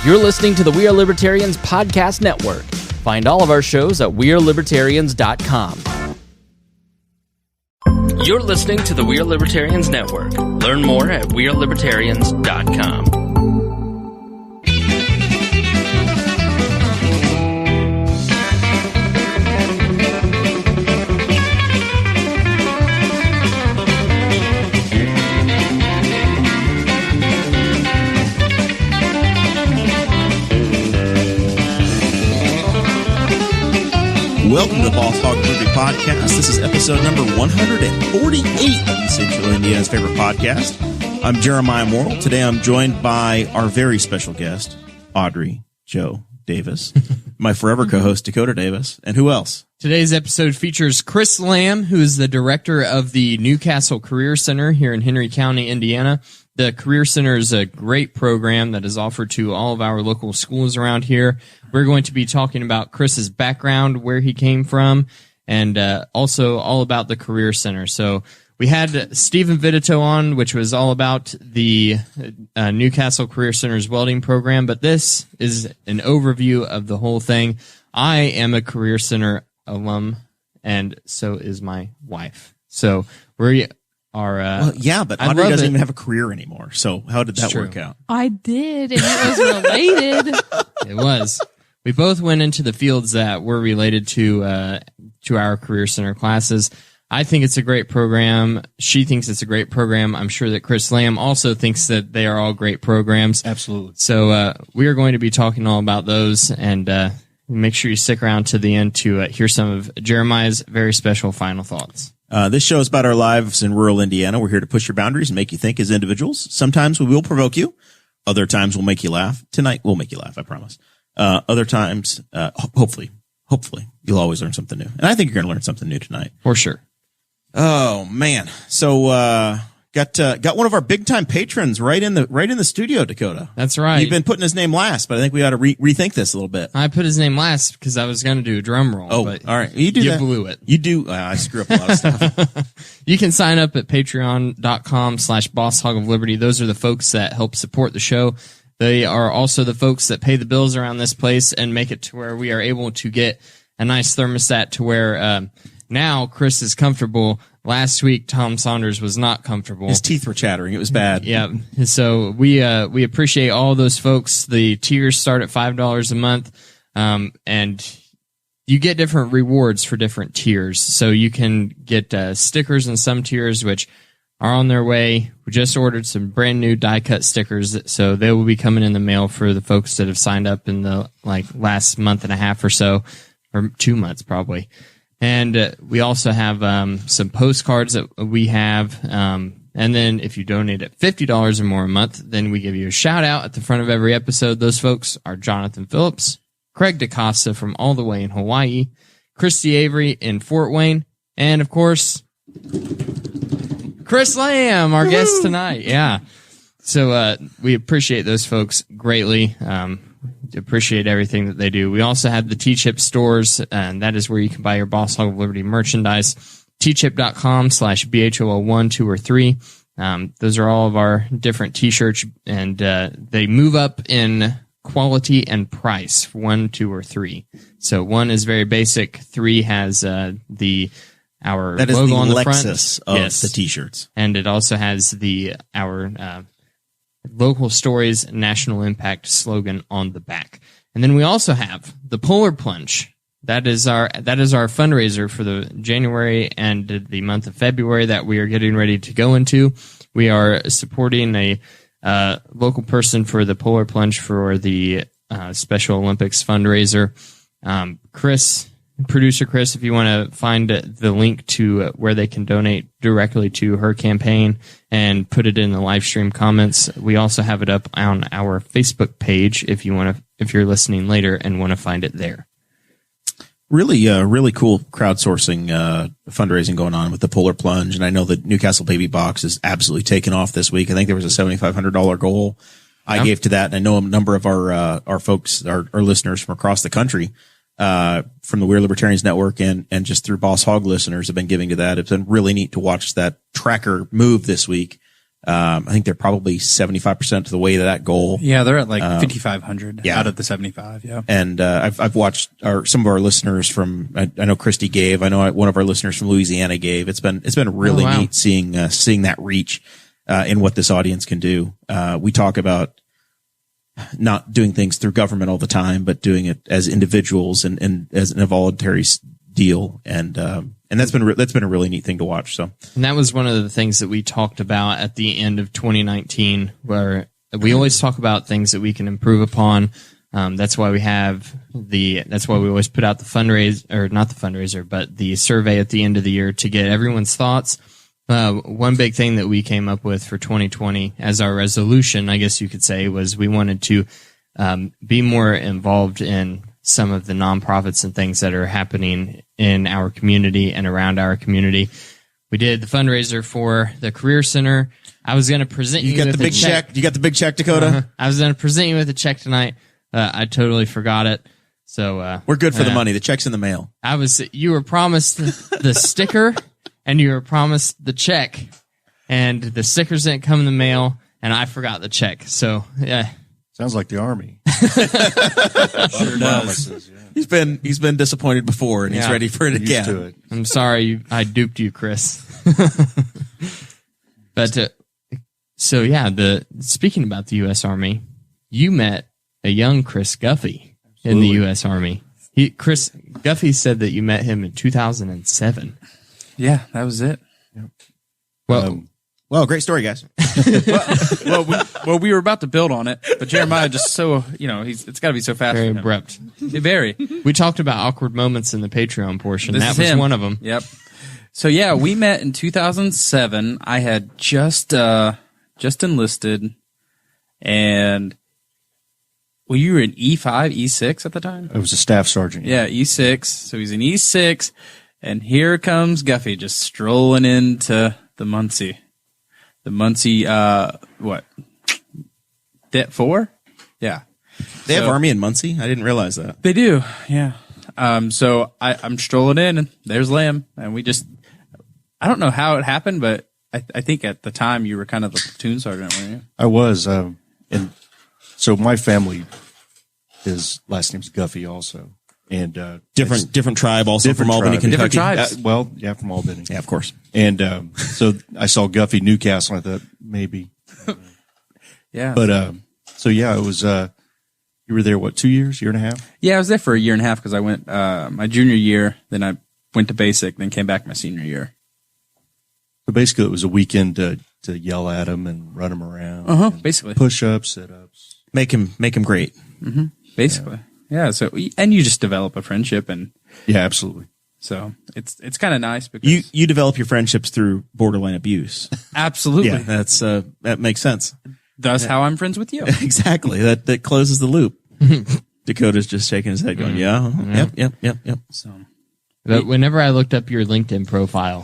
You're listening to the We Are Libertarians Podcast Network. Find all of our shows at wearelibertarians.com. You're listening to the We Are Libertarians Network. Learn more at wearelibertarians.com. Welcome to the Boss Hog Movie Podcast. This is episode number 148 of Central Indiana's favorite podcast. I'm Jeremiah Morrell. Today I'm joined by our very special guest, Audrey Davis, my forever co-host, Dakota Davis, and who else? Today's episode features Chris Lamb, who is the director of the Newcastle Career Center here in Henry County, Indiana. The Career Center is a great program that is offered to all of our local schools around here. We're going to be talking about Chris's background, where he came from, and also all about the Career Center. So we had Stephen Vitito on, which was all about the Newcastle Career Center's welding program, but this is an overview of the whole thing. I am a Career Center alum, and so is my wife. So we are... but Audrey doesn't even have a career anymore, so how did that work out? I did, and it was related. It was. We both went into the fields that were related to our Career Center classes. I think it's a great program. She thinks it's a great program. I'm sure that Chris Lamb also thinks that they are all great programs. Absolutely. So we are going to be talking all about those, and make sure you stick around to the end to hear some of Jeremiah's very special final thoughts. This show is about our lives in rural Indiana. We're here to push your boundaries and make you think as individuals. Sometimes we will provoke you. Other times we'll make you laugh. Tonight we'll make you laugh, I promise. Other times, hopefully, you'll always learn something new. And I think you're going to learn something new tonight. For sure. Oh, man. So, got one of our big time patrons right in the studio, Dakota. That's right. You've been putting his name last, but I think we ought to rethink this a little bit. I put his name last because I was going to do a drum roll. Oh, but all right. You blew it. You do. I screw up a lot of stuff. You can sign up at patreon.com/BossHogOfLiberty. Those are the folks that help support the show. They are also the folks that pay the bills around this place and make it to where we are able to get a nice thermostat to where now Chris is comfortable. Last week, Tom Saunders was not comfortable. His teeth were chattering. It was bad. Yeah. So we appreciate all those folks. The tiers start at $5 a month, and you get different rewards for different tiers. So you can get stickers in some tiers, which are on their way. We just ordered some brand new die cut stickers, so they will be coming in the mail for the folks that have signed up in the last month and a half or so, or 2 months probably. And we also have some postcards that we have. And then if you donate at $50 or more a month, then we give you a shout out at the front of every episode. Those folks are Jonathan Phillips, Craig DaCosta from all the way in Hawaii, Christy Avery in Fort Wayne, and of course, Chris Lamb, our guest tonight. Yeah. So we appreciate those folks greatly. Appreciate everything that they do. We also have the T-Chip stores, and that is where you can buy your Boss Hog of Liberty merchandise. tchip.com/BHOL1, 2, or 3. Those are all of our different T-shirts, and they move up in quality and price, 1, 2, or 3. So 1 is very basic. 3 has our that is logo the on the Lexus front. Of the T-shirts. And it also has our local stories, national impact slogan on the back. And then we also have the Polar Plunge. That is our fundraiser for the January and the month of February that we are getting ready to go into. We are supporting a local person for the Polar Plunge for the Special Olympics fundraiser. Producer Chris, if you want to find the link to where they can donate directly to her campaign and put it in the live stream comments. We also have it up on our Facebook page if you're listening later and want to find it there. Really cool crowdsourcing fundraising going on with the Polar Plunge, and I know the Newcastle Baby Box is absolutely taken off this week. I think there was a $7,500 goal I gave to that, and I know a number of our folks, our listeners from across the country, from the We're Libertarians Network and just through Boss Hog listeners have been giving to that. It's been really neat to watch that tracker move this week. I think they're probably 75% of the way to that goal. Yeah, they're at like 5,500 yeah. out of the 75. Yeah. And, I've watched some of our listeners from, I know Christy gave, I know one of our listeners from Louisiana gave. It's been really neat seeing that reach, in what this audience can do. We talk about not doing things through government all the time, but doing it as individuals and as a voluntary deal. And that's been a really neat thing to watch. So, and that was one of the things that we talked about at the end of 2019, where we always talk about things that we can improve upon. That's why we always put out the fundraiser, but the survey at the end of the year to get everyone's thoughts. One big thing that we came up with for 2020 as our resolution, I guess you could say, was we wanted to be more involved in some of the nonprofits and things that are happening in our community and around our community. We did the fundraiser for the Career Center. I was going to present you got with the big check. You got the big check, Dakota? Uh-huh. I was going to present you with a check tonight. I totally forgot it. So we're good for the money. The check's in the mail. You were promised the sticker and you were promised the check, and the stickers didn't come in the mail, and I forgot the check. So yeah. Sounds like the Army. Sure does. Yeah. He's been disappointed before, and he's ready for it again. To it. I'm sorry I duped you, Chris. But so yeah, speaking about the U.S. Army, you met a young Chris Guffey in the U.S. Army. Chris Guffey said that you met him in 2007. Yeah, that was it. Well, well, great story, guys. well, we were about to build on it, but Jeremiah just it's got to be so fast. very for him. abrupt. Very. We talked about awkward moments in the Patreon portion. This That is was him. one of them. Yep. So yeah, we met in 2007. I had just enlisted, and you were in E5, E6 at the time? I was a staff sergeant. Yeah, E6. So he's in E6, and here comes Guffey just strolling into the Muncie. The Muncie, what? Det 4? Yeah. They have Army in Muncie? I didn't realize that. They do, yeah. So I'm strolling in, and there's Lamb, and I don't know how it happened, but I think at the time you were kind of the platoon sergeant, weren't you? I was. And so my family, his last name's Guffey also. And different tribe, also Different from Albany, tribe. Kentucky. Different tribes. From Albany. Yeah, of course. And so I saw Guffey, Newcastle, and I thought maybe. Yeah. But so yeah, it was. You were there what, 2 years, year and a half? Yeah, I was there for a year and a half because I went my junior year, then I went to basic, then came back my senior year. So basically, it was a weekend to yell at him and run him around. Basically. Push-ups, sit-ups. Make him great. Mm-hmm. Basically. Yeah. So, and you just develop a friendship, and Yeah, absolutely. so it's kind of nice because You develop your friendships through borderline abuse. absolutely. Yeah, that makes sense. That's how I'm friends with you. Exactly. That closes the loop. Dakota's just shaking his head going, yeah, yep. So But whenever I looked up your LinkedIn profile,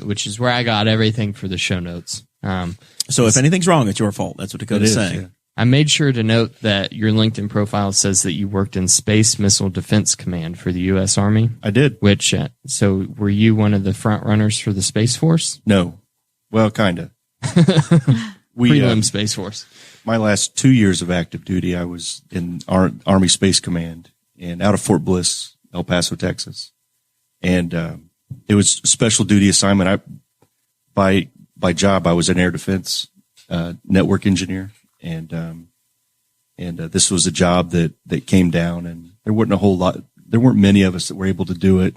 which is where I got everything for the show notes, So if anything's wrong, it's your fault. That's what Dakota's saying. Yeah. I made sure to note that your LinkedIn profile says that you worked in Space Missile Defense Command for the U.S. Army. I did. Which, so were you one of the front runners for the Space Force? No. Well, kind of. Prelim Space Force. My last 2 years of active duty, I was in Army Space Command and out of Fort Bliss, El Paso, Texas. And it was a special duty assignment. By job, I was an air defense network engineer. And this was a job that came down, and there weren't many of us that were able to do it.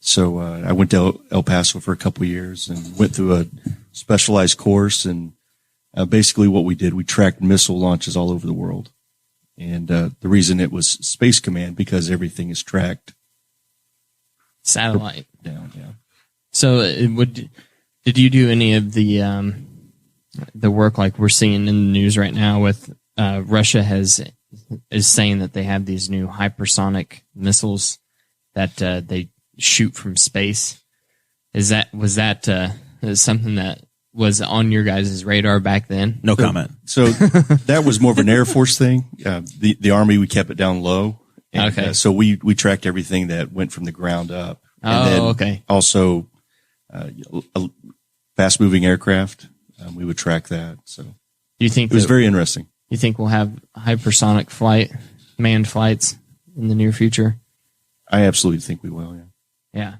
So I went to El Paso for a couple of years and went through a specialized course. And basically what we did, we tracked missile launches all over the world. And the reason it was Space Command, because everything is tracked Satellite. down. Yeah. So did you do any of the work like we're seeing in the news right now with Russia is saying that they have these new hypersonic missiles that they shoot from space? Was that something that was on your guys' radar back then? No comment. So that was more of an Air Force thing. The Army, we kept it down low. And, Okay. So we tracked everything that went from the ground up. And Oh, okay. Also, fast moving aircraft. We would track that. So Do you think it was very interesting. You think we'll have hypersonic manned flights in the near future? I absolutely think we will. Yeah.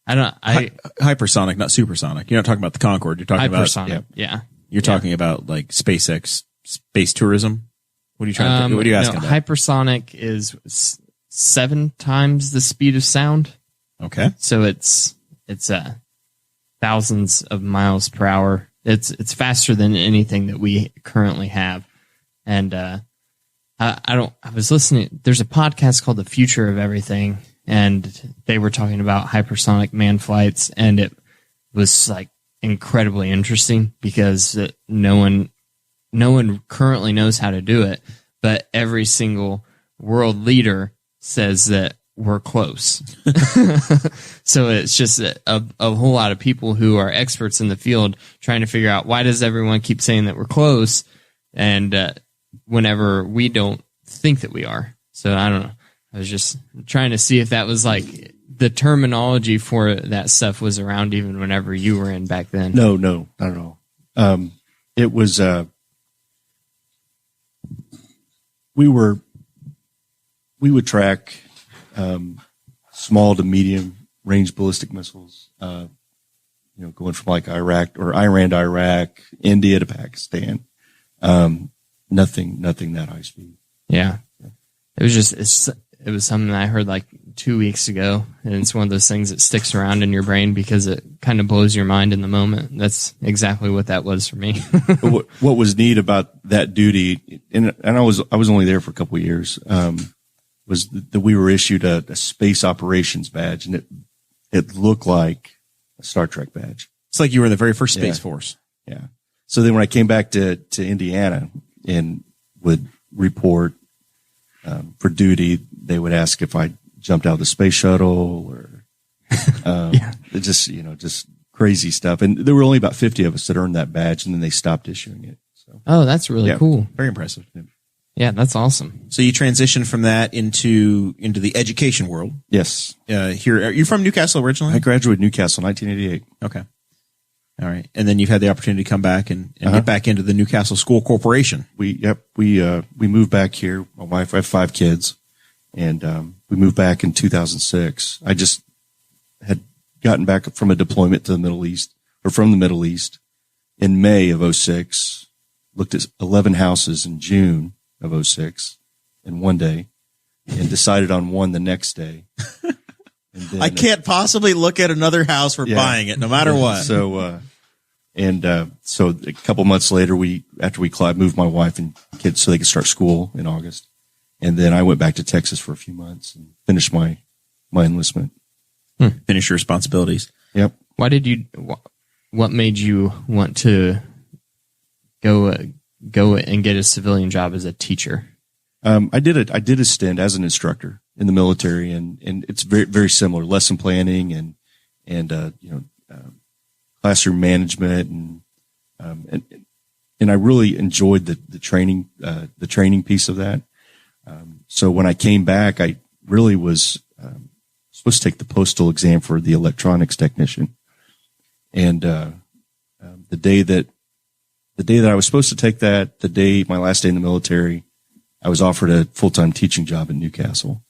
Hypersonic, not supersonic. You're not talking about the Concorde. You're talking hypersonic. about Yeah. You're talking about like SpaceX space tourism. What are you trying to? What are you asking about? Hypersonic is 7 times the speed of sound. Okay. So it's thousands of miles per hour. It's faster than anything that we currently have. And I was listening. There's a podcast called The Future of Everything, and they were talking about hypersonic manned flights, and it was like incredibly interesting because no one currently knows how to do it, but every single world leader says that we're close. So it's just a whole lot of people who are experts in the field trying to figure out, why does everyone keep saying that we're close, and whenever we don't think that we are. So I don't know. I was just trying to see if that was like the terminology for that stuff was around even whenever you were in back then. No, not at all. It was, we would track, small to medium range ballistic missiles, going from like Iran to Iraq, India to Pakistan. Nothing that high speed. Yeah. It was something that I heard like 2 weeks ago, and it's one of those things that sticks around in your brain because it kind of blows your mind in the moment. That's exactly what that was for me. What was neat about that duty, and I was only there for a couple of years, was that we were issued a space operations badge, and it looked like a Star Trek badge. It's like you were in the very first Space Force. Yeah. So then when I came back to Indiana and would report for duty, they would ask if I jumped out of the space shuttle or just crazy stuff. And there were only about 50 of us that earned that badge, and then they stopped issuing it. So Oh, that's really cool. Very impressive. Yeah, that's awesome. So you transitioned from that into the education world. Yes. Here, are you from Newcastle originally? I graduated Newcastle in 1988. Okay. All right. And then you've had the opportunity to come back and get back into the Newcastle School Corporation. We moved back here. My wife, I have 5 kids, and we moved back in 2006. I just had gotten back from a deployment to the Middle East, or from the Middle East, in May of 06. Looked at 11 houses in June of 06 in one day, and decided on one the next day. And then, I can't possibly look at another house for buying it, no matter what. So, so a couple months later, after we moved my wife and kids so they could start school in August. And then I went back to Texas for a few months and finished my enlistment. Finish your responsibilities. Yep. What made you want to go and get a civilian job as a teacher? I did a stint as an instructor in the military, and it's very, very similar, lesson planning and classroom management, and I really enjoyed the training piece of that. So when I came back, I really was supposed to take the postal exam for the electronics technician, and the day that I was supposed to take that, my last day in the military, I was offered a full-time teaching job in Newcastle.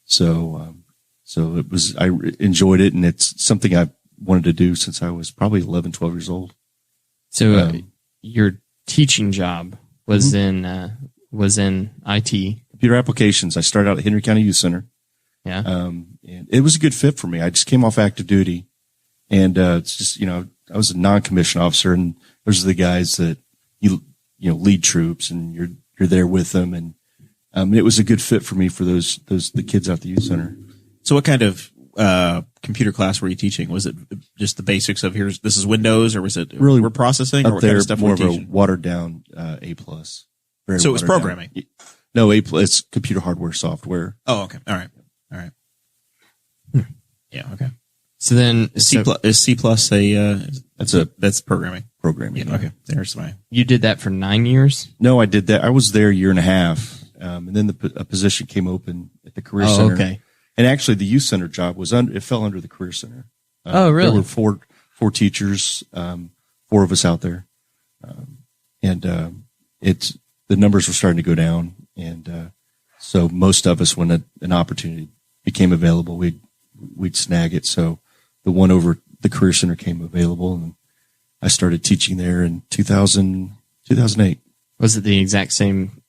So I enjoyed it, and it's something I wanted to do since I was probably 11, 12 years old. So your teaching job was in IT, computer applications. I started out at Henry County Youth Center. Yeah. And it was a good fit for me. I just came off active duty, and it's just, I was a non-commissioned officer, and those are the guys that lead troops, and you're there with them, and it was a good fit for me for the kids out at the youth center. So what kind of computer class were you teaching? Was it just the basics of this is Windows, or was it really word processing, up or what there, kind of stuff more were you of a teaching? watered down A+. So it was programming. Down. No, it's computer hardware software. Oh, okay. All right. Yeah. Okay. So then Is C++ that's programming. Programming. Yeah. Okay. There's my. you did that for 9 years? No, I did that. I was there a year and a half, and then a position came open at the Career Center. Okay. And actually, the youth center job it fell under the Career Center. Oh, really? There were four 4 teachers, 4 of us out there. And the numbers were starting to go down. And, so most of us, when an opportunity became available, we'd snag it. So the one over the Career Center came available, and I started teaching there in 2008. Was it the exact same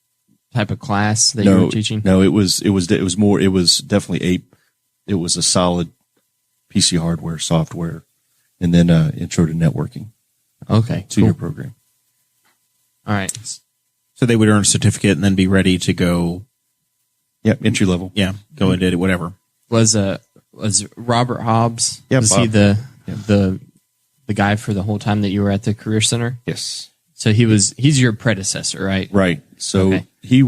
type of class that you were teaching? No, it was definitely it was a solid PC hardware, software, and then intro to networking. Okay. 2-year program. All right. So they would earn a certificate and then be ready to go. Yeah, entry level. Yeah, go and did it, whatever. Was Robert Hobbs? Yeah, was Bob. he the guy for the whole time that you were at the Career Center? Yes. So he's your predecessor, right? Right. So Okay. he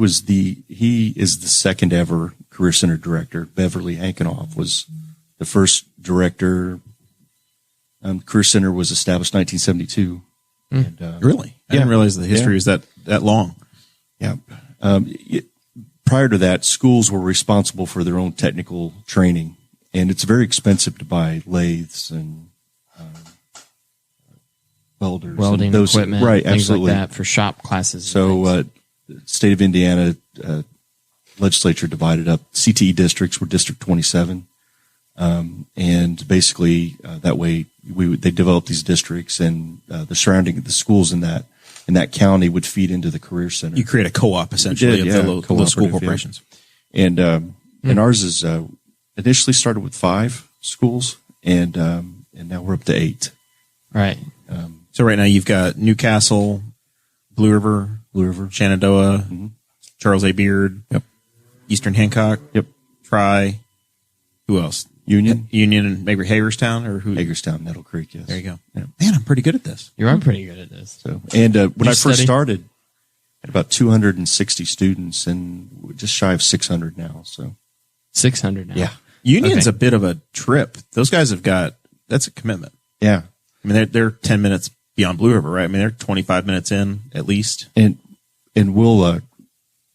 is the second ever Career Center director. Beverly Hankenoff was the first director. Career Center was established 1972. And, Really? I didn't realize the history was that long. Yeah. Prior to that, schools were responsible for their own technical training, and it's very expensive to buy lathes and welders, Welding and those, equipment, right? things Absolutely. like that for shop classes. So, the state of Indiana legislature divided up CTE districts were District 27, and basically that way they developed these districts, and the schools in that county would feed into the Career Center. You create a co-op essentially of the local school corporations. And ours is initially started with 5 schools, and now we're up to 8. right. So right now you've got Newcastle, Blue River, Shenandoah, Charles A. Beard, Eastern Hancock, Tri. Who else? Union, and maybe Hagerstown or who? Hagerstown, Nettle Creek. Yes. There you go. Yeah. Man, I'm pretty good at this. You are pretty good at this. So, and when I first study? started, I had about 260 students, and we're just shy of 600 now. So 600 now. yeah, Union's Okay. a bit of a trip. Those guys that's a commitment. yeah, I mean, they're 10 minutes beyond Blue River, right? I mean, they're 25 minutes in at least. and we'll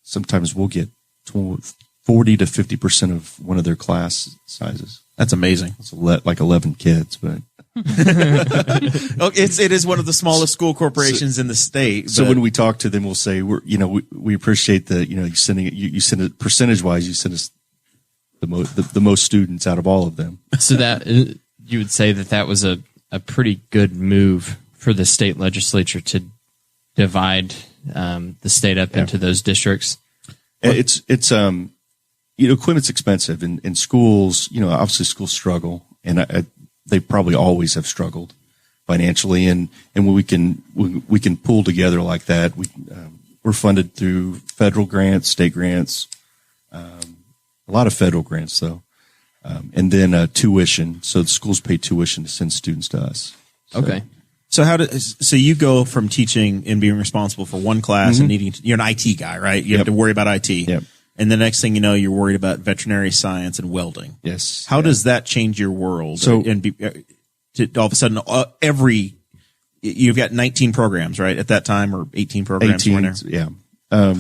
sometimes we'll get 40 to 50% of one of their class sizes. That's amazing. It's like 11 kids, but Oh, it is one of the smallest school corporations in the state. so but- when we talk to them, we'll say we appreciate the you send it percentage wise, you send us the most students out of all of them. So that you would say that was a pretty good move for the state legislature to divide the state up into those districts. It's equipment's expensive, and schools, obviously schools struggle, and they probably always have struggled financially, and when we can pull together like that, we're funded through federal grants, state grants, a lot of federal grants though, and then tuition. So the schools pay tuition to send students to us. So, Okay. So you go from teaching and being responsible for one class and you're an IT guy, right? You have to worry about IT. Yep. And the next thing you know, you're worried about veterinary science and welding. Yes. How does that change your world? So- and all of a sudden, you've got 19 programs, right? At that time, or 18 programs. 18, somewhere there? yeah.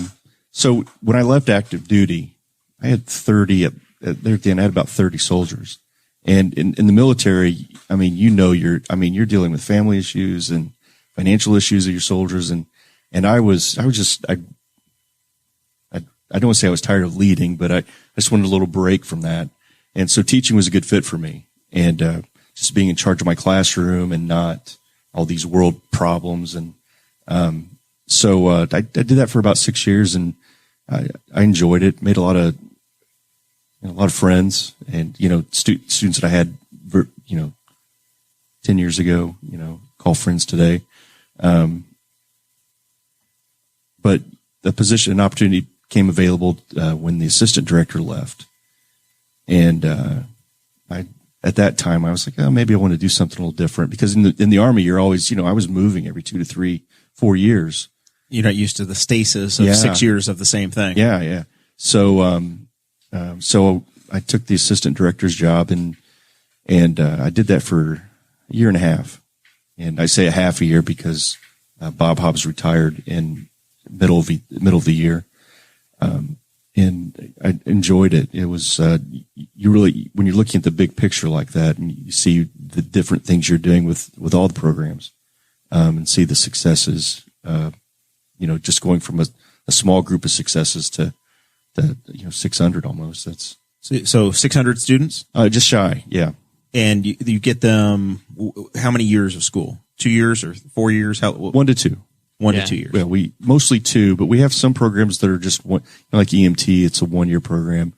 So when I left active duty, I had 30 there at the end. I had about 30 soldiers, and in the military, I mean, you're dealing with family issues and financial issues of your soldiers, and I don't want to say I was tired of leading, but I just wanted a little break from that, and so teaching was a good fit for me, and just being in charge of my classroom and not all these world problems, and so I did that for about 6 years, and I enjoyed it. Made a lot of friends, and students that I had 10 years ago, call friends today. But the position and opportunity came available when the assistant director left, and at that time I was like, oh, maybe I want to do something a little different, because in the Army you're always, I was moving every 2 to 3, 4 years. You're not used to the stasis of 6 years of the same thing. Yeah. So, so I took the assistant director's job, and I did that for a year and a half. And I say a half a year because Bob Hobbs retired in middle of the year, and I enjoyed it. It was you really, when you're looking at the big picture like that, and you see the different things you're doing with all the programs, and see the successes. Just going from a small group of successes to 600 almost. That's So 600 students? just shy. Yeah. And you get them how many years of school? 2 years or 4 years? 1 to 2. 1 to 2 years. Well, we mostly 2, but we have some programs that are just one, like EMT. It's a 1-year program.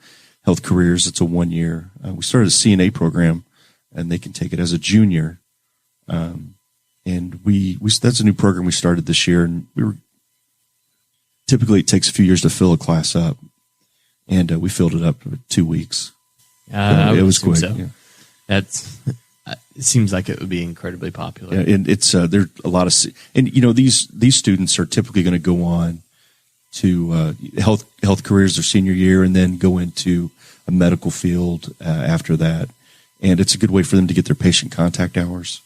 Health Careers, it's a 1 year. We started a CNA program, and they can take it as a junior. And we that's a new program we started this year, and typically it takes a few years to fill a class up, and we filled it up in 2 weeks. It was quick. So. Yeah. It seems like it would be incredibly popular. Yeah, and it's there's a lot of, and these students are typically going to go on to health careers their senior year, and then go into a medical field after that. And it's a good way for them to get their patient contact hours,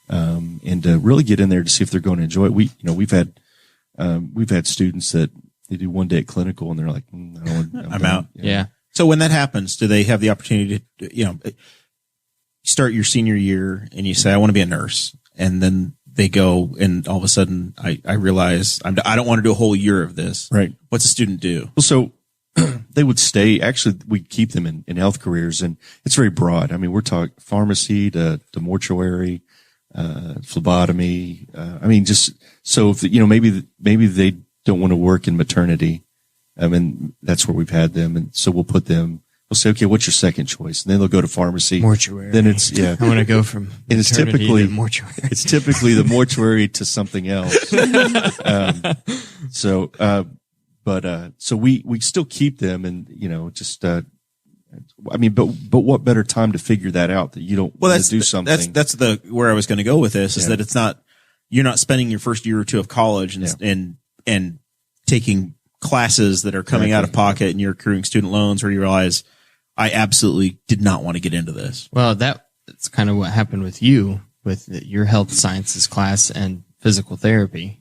and really get in there to see if they're going to enjoy it. We've had students that they do 1 day at clinical, and they're like, I'm out. Yeah. So when that happens, do they have the opportunity to, start your senior year and you say, I want to be a nurse, and then they go and all of a sudden I realize I don't want to do a whole year of this. Right. What's a student do? Well, so they would stay. Actually, we keep them in health careers, and it's very broad. I mean, we're talking pharmacy to mortuary, phlebotomy. Just so if maybe they don't want to work in maternity. That's where we've had them, and so we'll put them. We'll say, okay, what's your second choice? And then they'll go to pharmacy. Mortuary. Then it's, yeah. I want to go from and it's typically to mortuary. It's typically the mortuary to something else. So we still keep them, and, but what better time to figure that out, that you don't want to do something? That's where I was going to go with this, is that you're not spending your first year or two of college and taking classes that are coming out of pocket, and you're accruing student loans, where you realize, I absolutely did not want to get into this. Well, that's kind of what happened with you, with your health sciences class and physical therapy.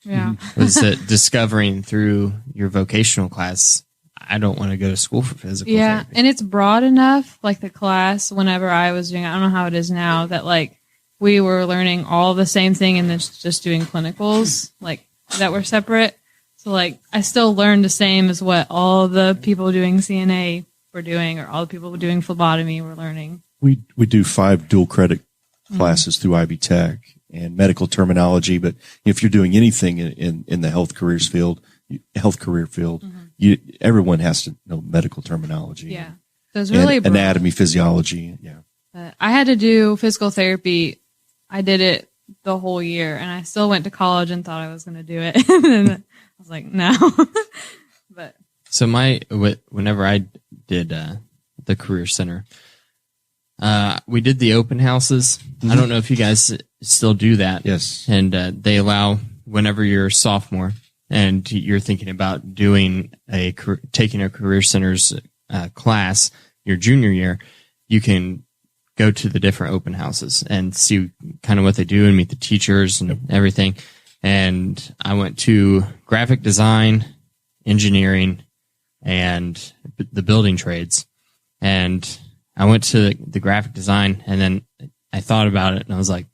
Yeah. Was that discovering through your vocational class, I don't want to go to school for physical therapy. And it's broad enough, like the class, whenever I was doing, I don't know how it is now, that like we were learning all the same thing and then just doing clinicals, like that were separate. So like I still learned the same as what all the people doing CNA were doing, or all the people doing phlebotomy were learning. We do 5 dual credit classes through IB Tech and medical terminology. But if you're doing anything in the health career field, everyone has to know medical terminology. Yeah. So it's really and anatomy, physiology. Yeah. I had to do physical therapy. I did it the whole year, and I still went to college and thought I was going to do it. And then I was like, no. But so whenever I did the career center, we did the open houses. I don't know if you guys still do that. Yes. And they allow, whenever you're a sophomore and you're thinking about taking a career center's class your junior year, you can go to the different open houses and see kind of what they do and meet the teachers and everything. And I went to graphic design, engineering, and the building trades. And I went to the graphic design, and then I thought about it, and I was like,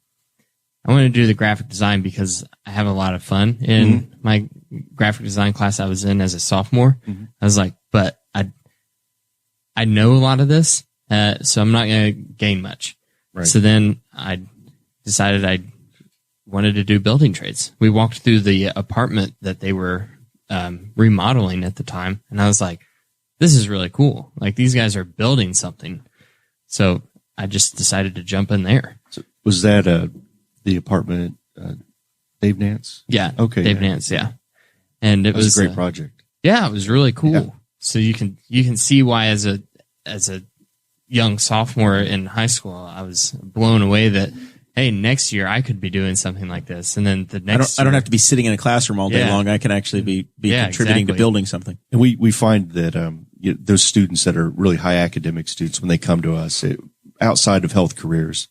I want to do the graphic design because I have a lot of fun in my graphic design class I was in as a sophomore. I was like, but I know a lot of this, so I'm not going to gain much. Right. So then I decided I wanted to do building trades. We walked through the apartment that they were remodeling at the time, and I was like, this is really cool. Like, these guys are building something. So I just decided to jump in there. So was that the apartment Dave Nance? Yeah. Okay. Dave Nance, yeah. And it was a great project. project. Yeah, it was really cool. Yeah. So you can see why as a young sophomore in high school, I was blown away that, hey, next year I could be doing something like this. And then the next I don't have to be sitting in a classroom all day long. I can actually be contributing to building something. And we find that those students that are really high academic students, when they come to us outside of health careers,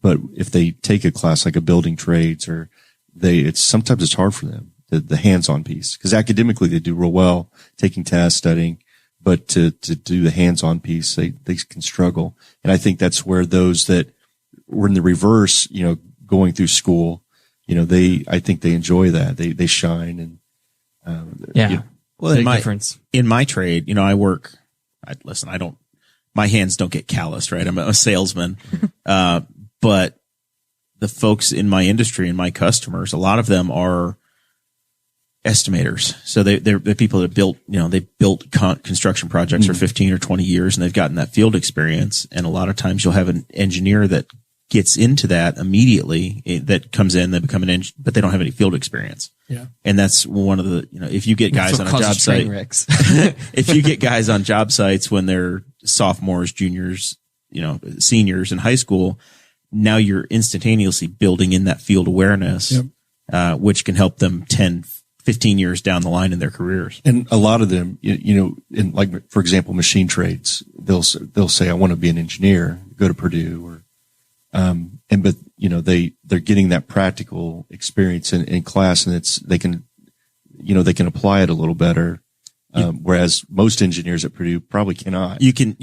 but if they take a class like a building trades, or sometimes it's hard for them, the hands-on piece, because academically they do real well, taking tests, studying, but to do the hands-on piece, they can struggle. And I think that's where those that were in the reverse, going through school, I think they enjoy that. They shine and, Well, Big difference. in my trade, my hands don't get calloused, right? I'm a salesman. But the folks in my industry and my customers, a lot of them are estimators. So they're people that built, they built construction projects for 15 or 20 years, and they've gotten that field experience. And a lot of times you'll have an engineer that gets into that immediately, that comes in, they become an engineer, but they don't have any field experience. Yeah. And that's one of the, if you get guys on a job site, if you get guys on job sites when they're sophomores, juniors, seniors in high school, now you're instantaneously building in that field awareness, which can help them 10, 15 years down the line in their careers. And a lot of them, in like, for example, machine trades, they'll say, I want to be an engineer, go to Purdue or, but they're getting that practical experience in class, and they can apply it a little better. Whereas most engineers at Purdue probably cannot. You can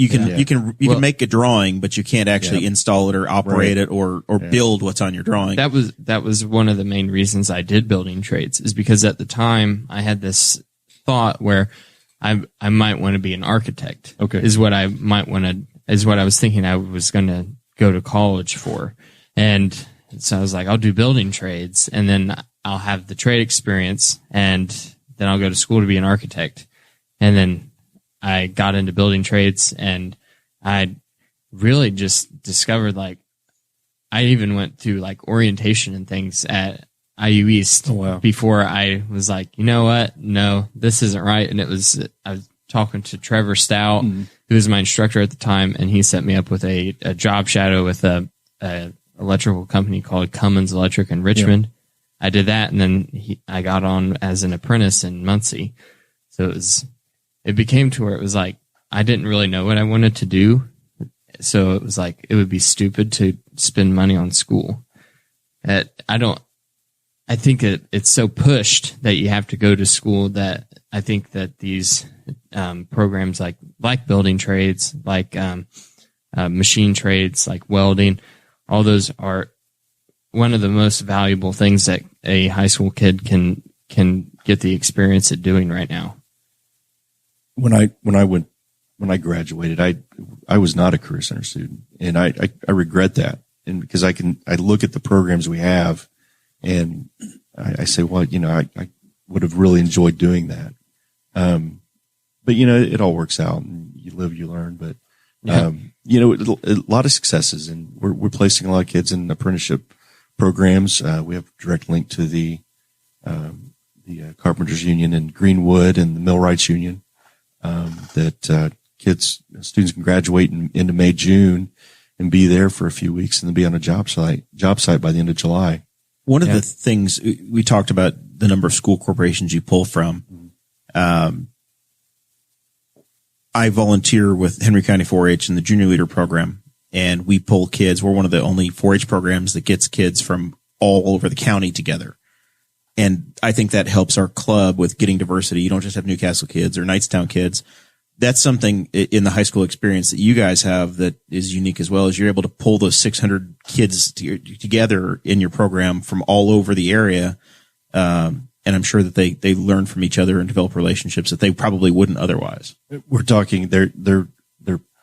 make a drawing, but you can't actually install it or operate it or build what's on your drawing. That was one of the main reasons I did building trades, is because at the time I had this thought where I might want to be an architect. Okay. Is what I was thinking I was going to go to college for. And so I was like, I'll do building trades, and then I'll have the trade experience, and then I'll go to school to be an architect. And then I got into building trades, and I really just discovered, like, I even went through like orientation and things at IU East before I was like, you know what? No, this isn't right. And I was talking to Trevor Stout, who was my instructor at the time, and he set me up with a job shadow with a electrical company called Cummins Electric in Richmond. Yep. I did that, and then I got on as an apprentice in Muncie. So it became to where it was like, I didn't really know what I wanted to do. So it was like, it would be stupid to spend money on school. I think it's so pushed that you have to go to school that I think that these programs like building trades, like machine trades, like welding, all those are one of the most valuable things that a high school kid can get the experience at doing right now. When I graduated, I was not a Career Center student, and I regret that. And because I look at the programs we have, and I say, well, I would have really enjoyed doing that. But it all works out, and you live, you learn. But a lot of successes, and we're placing a lot of kids in apprenticeship programs. We have a direct link to the Carpenters Union in Greenwood and the Millwrights Union, that students can graduate into May, June, and be there for a few weeks, and then be on a job site by the end of July. One of the things we talked about, the number of school corporations you pull from. I volunteer with Henry County 4-H in the Junior Leader Program, and we pull kids. We're one of the only 4-H programs that gets kids from all over the county together. And I think that helps our club with getting diversity. You don't just have Newcastle kids or Knightstown kids. That's something in the high school experience that you guys have that is unique as well, is you're able to pull those 600 kids together in your program from all over the area. And I'm sure that they learn from each other and develop relationships that they probably wouldn't otherwise. We're talking, they're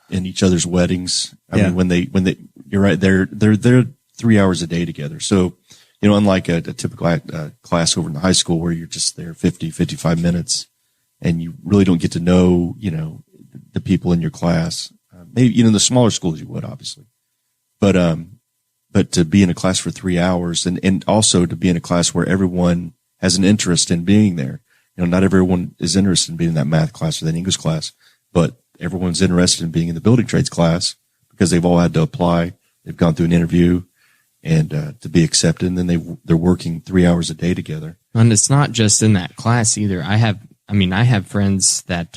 in each other's weddings. I mean, when they, you're right, they're 3 hours a day together. So, unlike a typical class over in the high school where you're just there 50, 55 minutes and you really don't get to know, the people in your class. Maybe, in the smaller schools you would, obviously. But to be in a class for 3 hours and also to be in a class where everyone has an interest in being there. Not everyone is interested in being in that math class or that English class, but everyone's interested in being in the building trades class because they've all had to apply. They've gone through an interview and to be accepted, and then they're working 3 hours a day together. And it's not just in that class either. I have friends that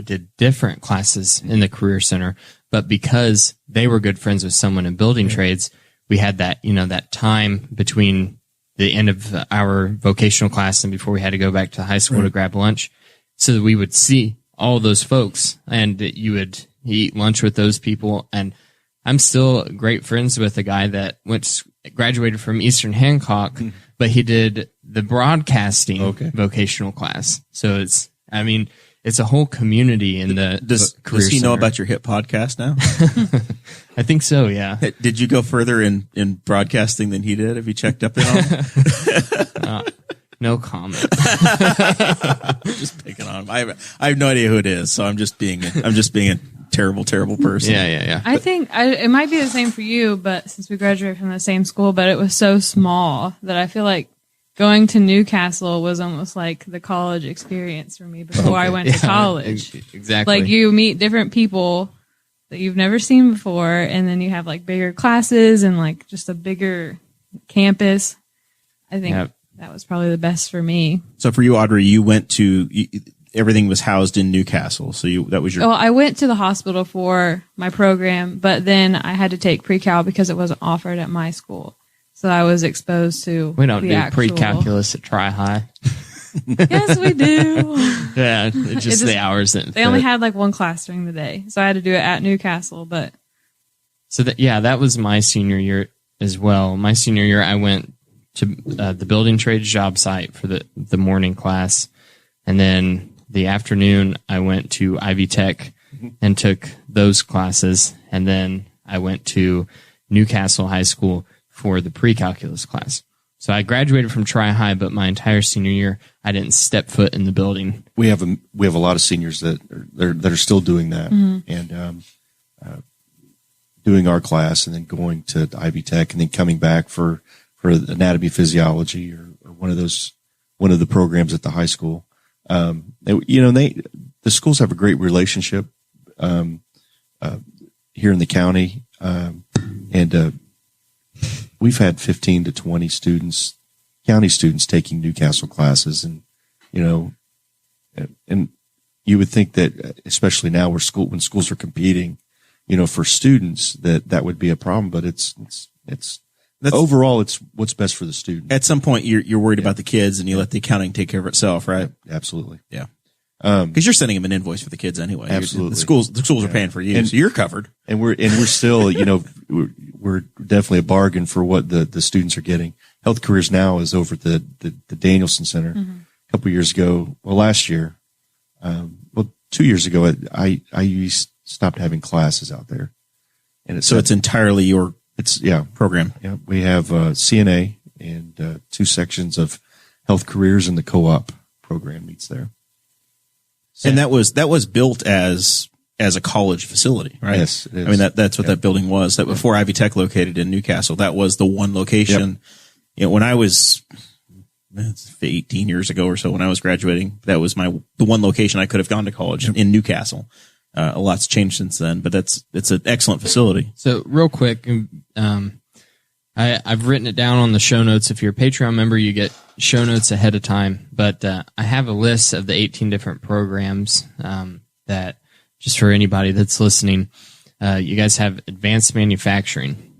did different classes in the Career Center, but because they were good friends with someone in building trades, we had that, that time between the end of our vocational class and before we had to go back to high school to grab lunch, so that we would see all those folks, and you would eat lunch with those people. And I'm still great friends with a guy that graduated from Eastern Hancock, but he did the broadcasting vocational class. So it's a whole community in the Does he know about your hit podcast now? I think so, yeah. Did you go further in broadcasting than he did? Have you checked up in on him? No comment. Just picking on him. I have no idea who it is, so I'm just being a terrible person. Yeah. I think it might be the same for you, but since we graduated from the same school, but it was so small that I feel like going to Newcastle was almost like the college experience for me before I went to college. Exactly. Like you meet different people that you've never seen before, and then you have like bigger classes and like just a bigger campus. I think that was probably the best for me. So for you, Audrey, you went to everything was housed in Newcastle. So that was your. Well, I went to the hospital for my program, but then I had to take pre-cal because it wasn't offered at my school. So I was exposed to. We don't do pre-calculus at Tri-High. Yes, we do. Yeah, it's just the hours that they only had like one class during the day, so I had to do it at Newcastle. But so that was my senior year as well. My senior year, I went to the building trades job site for the morning class, and then the afternoon I went to Ivy Tech and took those classes, and then I went to Newcastle High School for the pre-calculus class. So I graduated from Tri-High, but my entire senior year I didn't step foot in the building. We have a lot of seniors that are still doing that and doing our class, and then going to Ivy Tech, and then coming back for anatomy physiology or one of the programs at the high school. The schools have a great relationship here in the county, and we've had 15 to 20 county students taking Newcastle classes, and and you would think that, especially now when schools are competing, for students, that would be a problem, but it's overall, it's what's best for the student. At some point, you're worried about the kids, and you let the accounting take care of itself, right? Absolutely. Yeah. Because you're sending them an invoice for the kids anyway. Absolutely. The schools are paying for you, so you're covered. And we're still, we're definitely a bargain for what the students are getting. Health Careers Now is over at the Danielson Center. A couple of years ago, last year, 2 years ago, I stopped having classes out there, and it's entirely your. It's program. Yeah, we have CNA and 2 sections of health careers, and the co-op program meets there. So, and that was built as a college facility, right? Yes, it is. I mean that's what that building was. That before Ivy Tech located in Newcastle, that was the one location. Yep. When I was 18 years ago or so, when I was graduating, that was the one location I could have gone to college in Newcastle. A lot's changed since then, but it's an excellent facility. So real quick, I've written it down on the show notes. If you're a Patreon member, you get show notes ahead of time, but I have a list of the 18 different programs that, just for anybody that's listening, you guys have advanced manufacturing.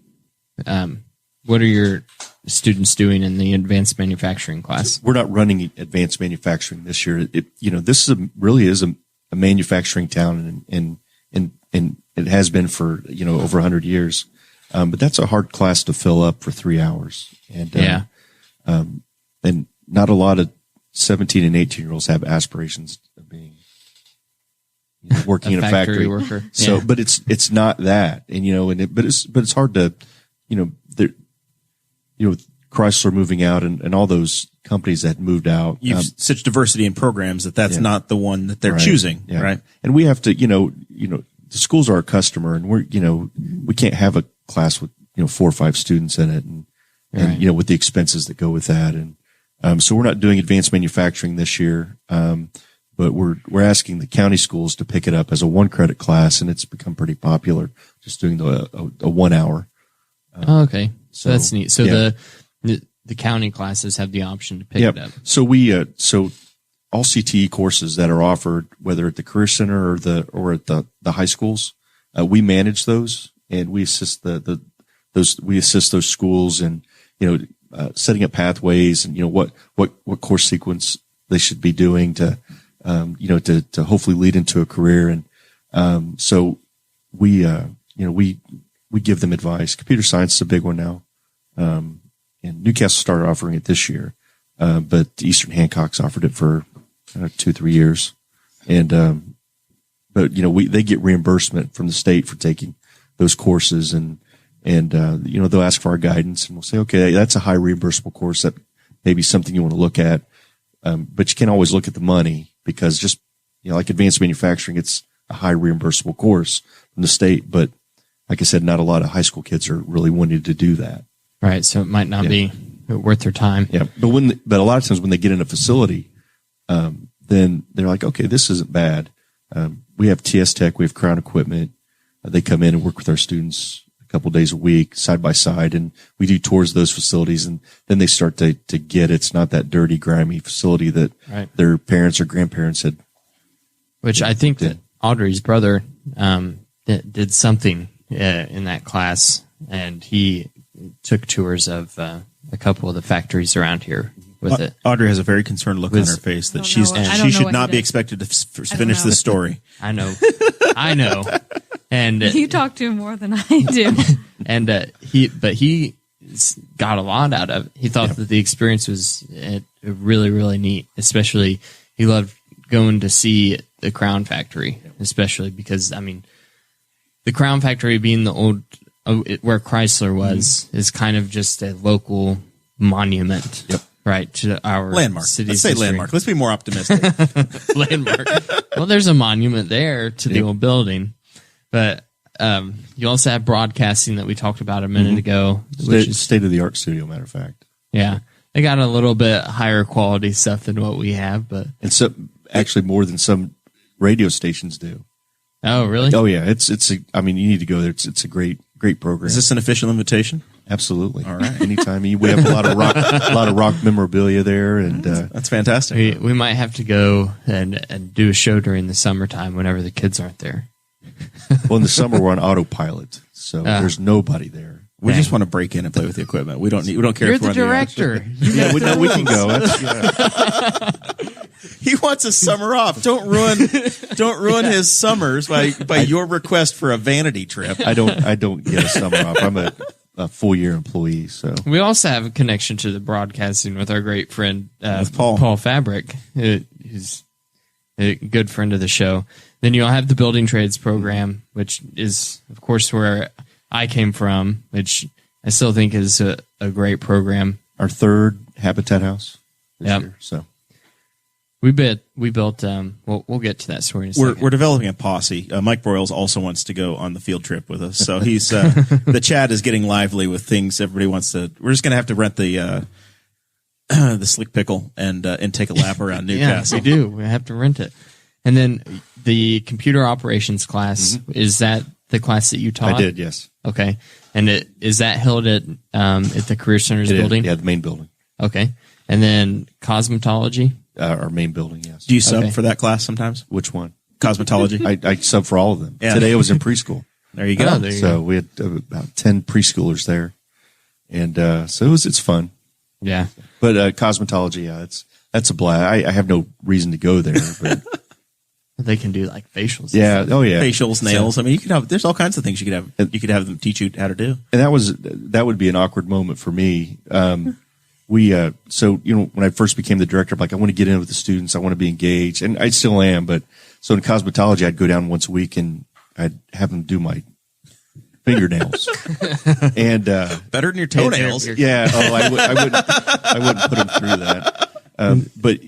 What are your students doing in the advanced manufacturing class? We're not running advanced manufacturing this year. This really is a manufacturing town, and it has been for over 100 years. But that's a hard class to fill up for 3 hours, and and not a lot of 17 and 18-year-olds have aspirations of being working in a factory worker. So, but it's not that, but it's hard to, Chrysler moving out and all those companies that moved out. You've such diversity in programs that's not the one that they're choosing, right? And we have to, the schools are our customer, and we can't have a class with 4 or 5 students in it, and with the expenses that go with that, and so we're not doing advanced manufacturing this year, but we're asking the county schools to pick it up as a 1-credit class, and it's become pretty popular, just doing a 1 hour. Okay, so that's neat. So the county classes have the option to pick it up. So so all CTE courses that are offered, whether at the Career Center or at the high schools, we manage those, and we assist those schools in setting up pathways, and what course sequence they should be doing to hopefully lead into a career. And so we we give them advice. Computer science is a big one now. And Newcastle started offering it this year. But Eastern Hancock's offered it for 2-3 years. And, but they get reimbursement from the state for taking those courses and they'll ask for our guidance and we'll say, okay, that's a high reimbursable course. That may be something you want to look at. But you can't always look at the money because just, like advanced manufacturing, it's a high reimbursable course from the state. But like I said, not a lot of high school kids are really wanting to do that. Right. So it might not be worth their time. Yeah. But a lot of times when they get in a facility, then they're like, okay, this isn't bad. We have TS Tech, we have Crown Equipment. They come in and work with our students a couple days a week, side by side, and we do tours of those facilities. And then they start to get it's not that dirty, grimy facility that their parents or grandparents had. Which I think that Audrey's brother did something in that class, and he took tours of a couple of the factories around here with it. Audrey has a very concerned look on her face that she should not be expected to finish this story. I know. And you talk to him more than I do. And he got a lot out of it. He thought that the experience was really, really neat. Especially, he loved going to see the Crown Factory, especially because the Crown Factory being the old where Chrysler was is kind of just a local monument. Yep. Right, to our landmark. City's Let's say history. landmark. Let's be more optimistic. Landmark. Well, there's a monument there to the old building, but you also have broadcasting that we talked about a minute ago, which is state of the art studio. Matter of fact, they got a little bit higher quality stuff than what we have, but actually more than some radio stations do. Oh, really? Oh, yeah. You need to go there. It's a great program. Is this an official invitation? Absolutely. All right. Anytime. We have a lot of rock memorabilia there, and that's fantastic. We might have to go and do a show during the summertime whenever the kids aren't there. Well, in the summer we're on autopilot, so there's nobody there. We just want to break in and play with the equipment. We don't care. You're if the we're director. We can go. He wants a summer off. Don't ruin his summers by your request for a vanity trip. I don't get a summer off. I'm a full year employee. So we also have a connection to the broadcasting with our great friend Paul Fabric, who's a good friend of the show. Then you'll have the building trades program, which is of course where I came from, which I still think is a great program. Our third Habitat House this year. So we built. We'll get to that story in a second. We're developing a posse. Mike Broyles also wants to go on the field trip with us, so he's the chat is getting lively with things. Everybody wants to. We're just gonna have to rent the Slick Pickle and take a lap around Newcastle. Yeah, we do. We have to rent it. And then the computer operations class, is that the class that you taught? I did, yes. Okay. And is that held at the Career Center's building? Yeah, the main building. Okay. And then cosmetology? Our main building, yes. Do you sub for that class sometimes? Which one? Cosmetology? I sub for all of them. Yeah. Today I was in preschool. There you go. Oh, there you go. We had about 10 preschoolers there. And so it's fun. Yeah. But cosmetology, that's a blast. I have no reason to go there, but they can do like facials. Yeah. Oh, yeah. Facials, nails. You could have. There's all kinds of things you could have them teach you how to do. And that would be an awkward moment for me. So when I first became the director, I'm like, I want to get in with the students. I want to be engaged, and I still am. But so in cosmetology, I'd go down once a week and I'd have them do my fingernails. And better than your toenails. Yeah. Oh, I wouldn't put them through that. But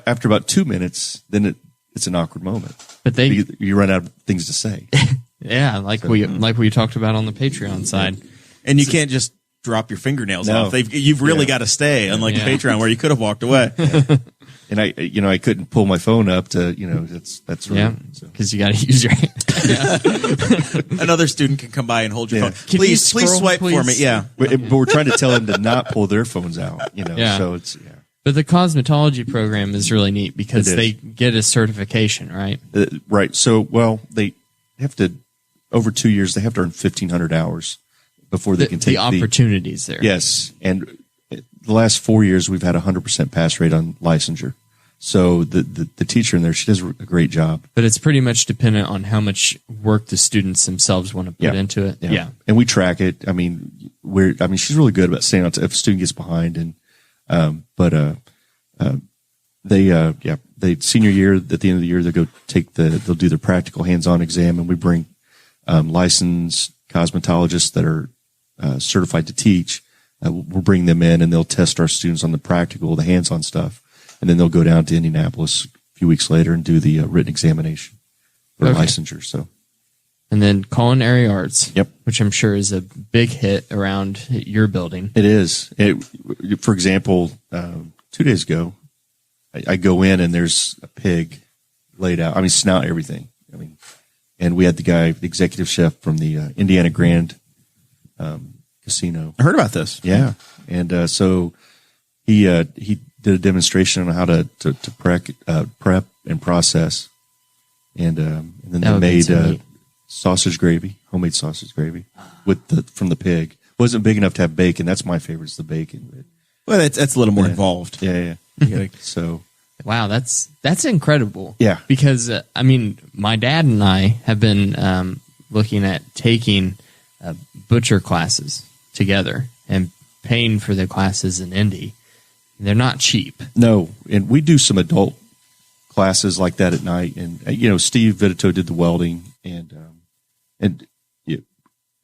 after about 2 minutes, then it's an awkward moment. But you run out of things to say. Yeah, like we talked about on the Patreon side. And you can't just drop your fingernails off. You've really got to stay, unlike the Patreon where you could have walked away. And I couldn't pull my phone up to, that's right. Yeah, because you got to use your hand. Another student can come by and hold your phone. Can please scroll, swipe for me. Yeah. But we're trying to tell them to not pull their phones out, so it's, But the cosmetology program is really neat because they get a certification, right? Right. So, they have to, over 2 years, they have to earn 1,500 hours before they can take the opportunities there. Yes. And the last 4 years, we've had 100% pass rate on licensure. So the teacher in there, she does a great job. But it's pretty much dependent on how much work the students themselves want to put into it. Yeah. And we track it. I mean, she's really good about staying on if a student gets behind they senior year, at the end of the year, they'll do their practical hands-on exam, and we bring, licensed cosmetologists that are, certified to teach. We'll bring them in and they'll test our students on the practical, the hands-on stuff. And then they'll go down to Indianapolis a few weeks later and do the written examination for licensure. So, and then culinary arts, yep, which I'm sure is a big hit around your building. It is. For example, 2 days ago, I go in and there's a pig laid out. I mean, snout, everything. I mean, and we had the executive chef from the Indiana Grand Casino. I heard about this. Yeah, and so he did a demonstration on how to prep and process, and then they made sausage gravy, homemade sausage gravy from the pig. Wasn't big enough to have bacon. That's my favorite, is the bacon. But, well, that's a little more involved. Yeah. So. Wow, that's incredible. Yeah. Because, my dad and I have been looking at taking butcher classes together and paying for the classes in Indy. They're not cheap. No, and we do some adult classes like that at night. And, Steve Vitito did the welding, and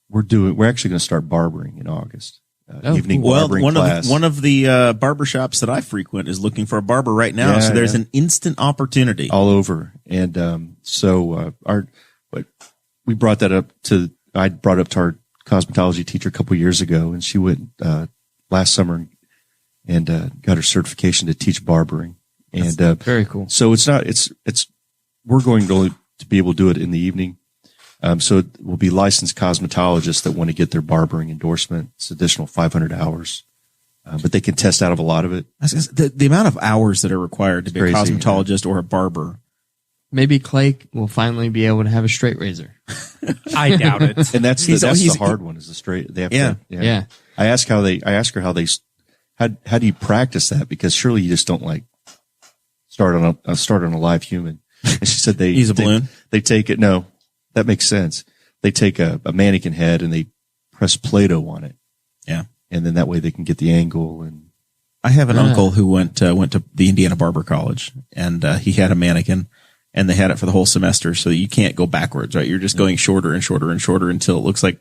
we're actually going to start barbering in August. Evening barbering class. One of the barber shops that I frequent is looking for a barber right now. So there's an instant opportunity all over. And we brought that up I brought it up to our cosmetology teacher a couple years ago, and she went last summer and got her certification to teach barbering. And very cool. So we're going to only to be able to do it in the evening. So it will be licensed cosmetologists that want to get their barbering endorsement. It's additional 500 hours, but they can test out of a lot of it. The amount of hours that are required to be crazy, a cosmetologist or a barber. Maybe Clay will finally be able to have a straight razor. I doubt it. And that's the hard one, is the straight. They have yeah. I ask her how do you practice that? Because surely you just don't start on a live human. And she said use a balloon. They take it. No. That makes sense. They take a mannequin head and they press Play-Doh on it. Yeah. And then that way they can get the angle. And I have an uncle who went to the Indiana Barber College, and he had a mannequin, and they had it for the whole semester. So you can't go backwards, right? You're just going shorter and shorter and shorter until it looks like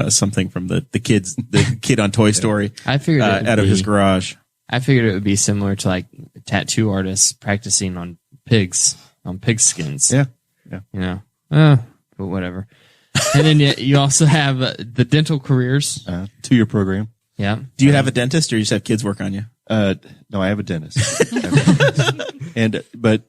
something from the kid on Toy Story. I figured out of his garage. I figured it would be similar to tattoo artists practicing on pig skins. Yeah. But whatever. And then you also have the dental careers. 2-year program. Yeah. Do you have a dentist, or you just have kids work on you? No, I have a dentist. But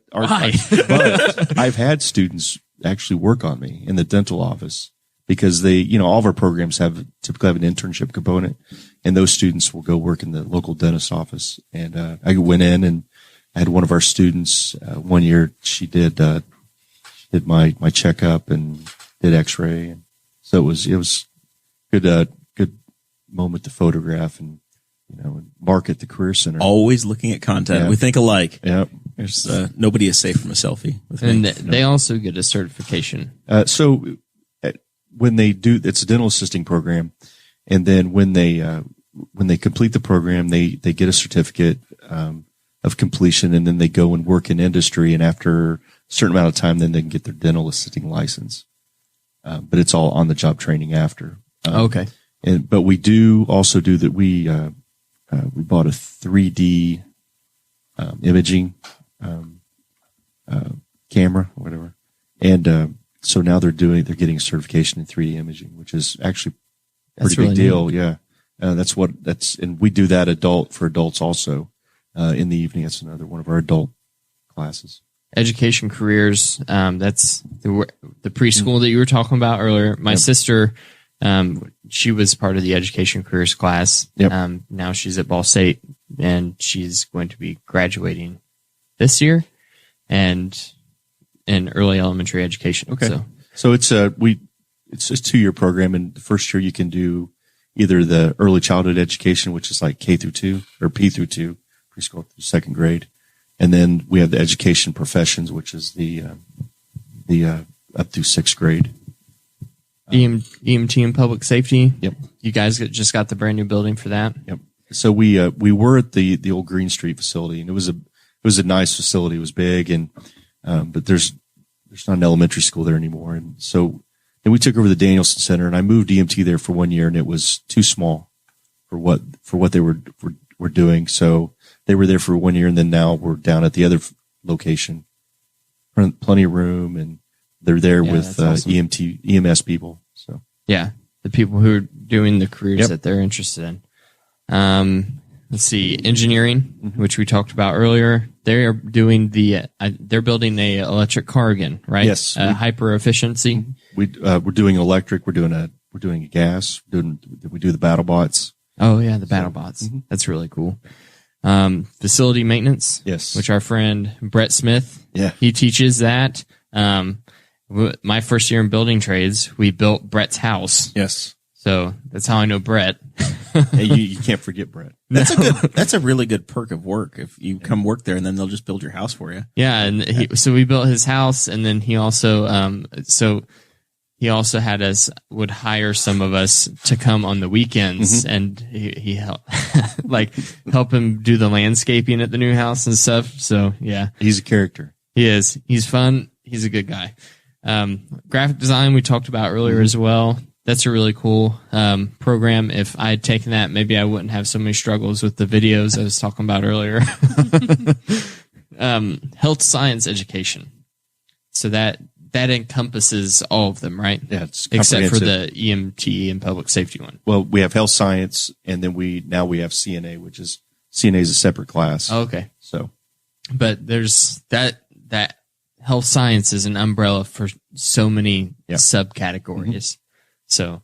I've had students actually work on me in the dental office, because all of our programs typically have an internship component, and those students will go work in the local dentist office. And I went in, and I had one of our students 1 year. She did my checkup and did X-ray, and so it was good moment to photograph and market the Career Center. Always looking at content. Yeah. We think alike. Yeah, there's nobody is safe from a selfie. And they also get a certification. So when they do, it's a dental assisting program, and then when they complete the program, they get a certificate of completion, and then they go and work in industry, and after a certain amount of time, then they can get their dental assisting license. But it's all on the job training after. Okay. But we do also do that. We bought a 3D imaging camera or whatever, and so now they're getting a certification in 3D imaging, which is actually a pretty big deal. Neat. Yeah, and we do that for adults also in the evening. That's another one of our adult classes. Education careers. That's the preschool that you were talking about earlier. My sister, she was part of the education careers class. Yep. Now she's at Ball State, and she's going to be graduating this year, and in early elementary education. Okay. So it's a 2-year program, and the first year you can do either the early childhood education, which is like K through 2 or P through 2, preschool through second grade. And then we have the education professions, which is the up through 6th grade. EMT and public safety. Yep. You guys just got the brand new building for that. Yep. So we were at the old Green Street facility, and it was a nice facility. It was big, and but there's not an elementary school there anymore. And so then we took over the Danielson Center, and I moved EMT there for 1 year, and it was too small for what they were doing. So they were there for 1 year, and then now we're down at the other location. Plenty of room, and they're there with awesome. EMS people. So yeah, the people who are doing the careers that they're interested in. Let's see, engineering, which we talked about earlier. They're doing they're building a electric car again, right? Yes, hyper efficiency. We're doing electric. We're doing a gas. We do the battle bots. Oh yeah, the battle bots. That's really cool. Facility maintenance. Yes, which our friend Brett Smith. Yeah, he teaches that. My first year in building trades, we built Brett's house. Yes. So that's how I know Brett. Hey, you can't forget Brett. That's a really good perk of work. If you come work there and then they'll just build your house for you. Yeah. And so we built his house, and then he also, would hire some of us to come on the weekends, and he help him do the landscaping at the new house and stuff. So yeah, he's a character. He is. He's fun. He's a good guy. Graphic design we talked about earlier as well. That's a really cool program. If I had taken that, maybe I wouldn't have so many struggles with the videos I was talking about earlier. Health science education. So that encompasses all of them, right? Yeah, it's except for the EMT and public safety one. Well, we have health science, and then we have CNA, which is a separate class. Oh, okay. So, but there's that health science is an umbrella for so many subcategories. So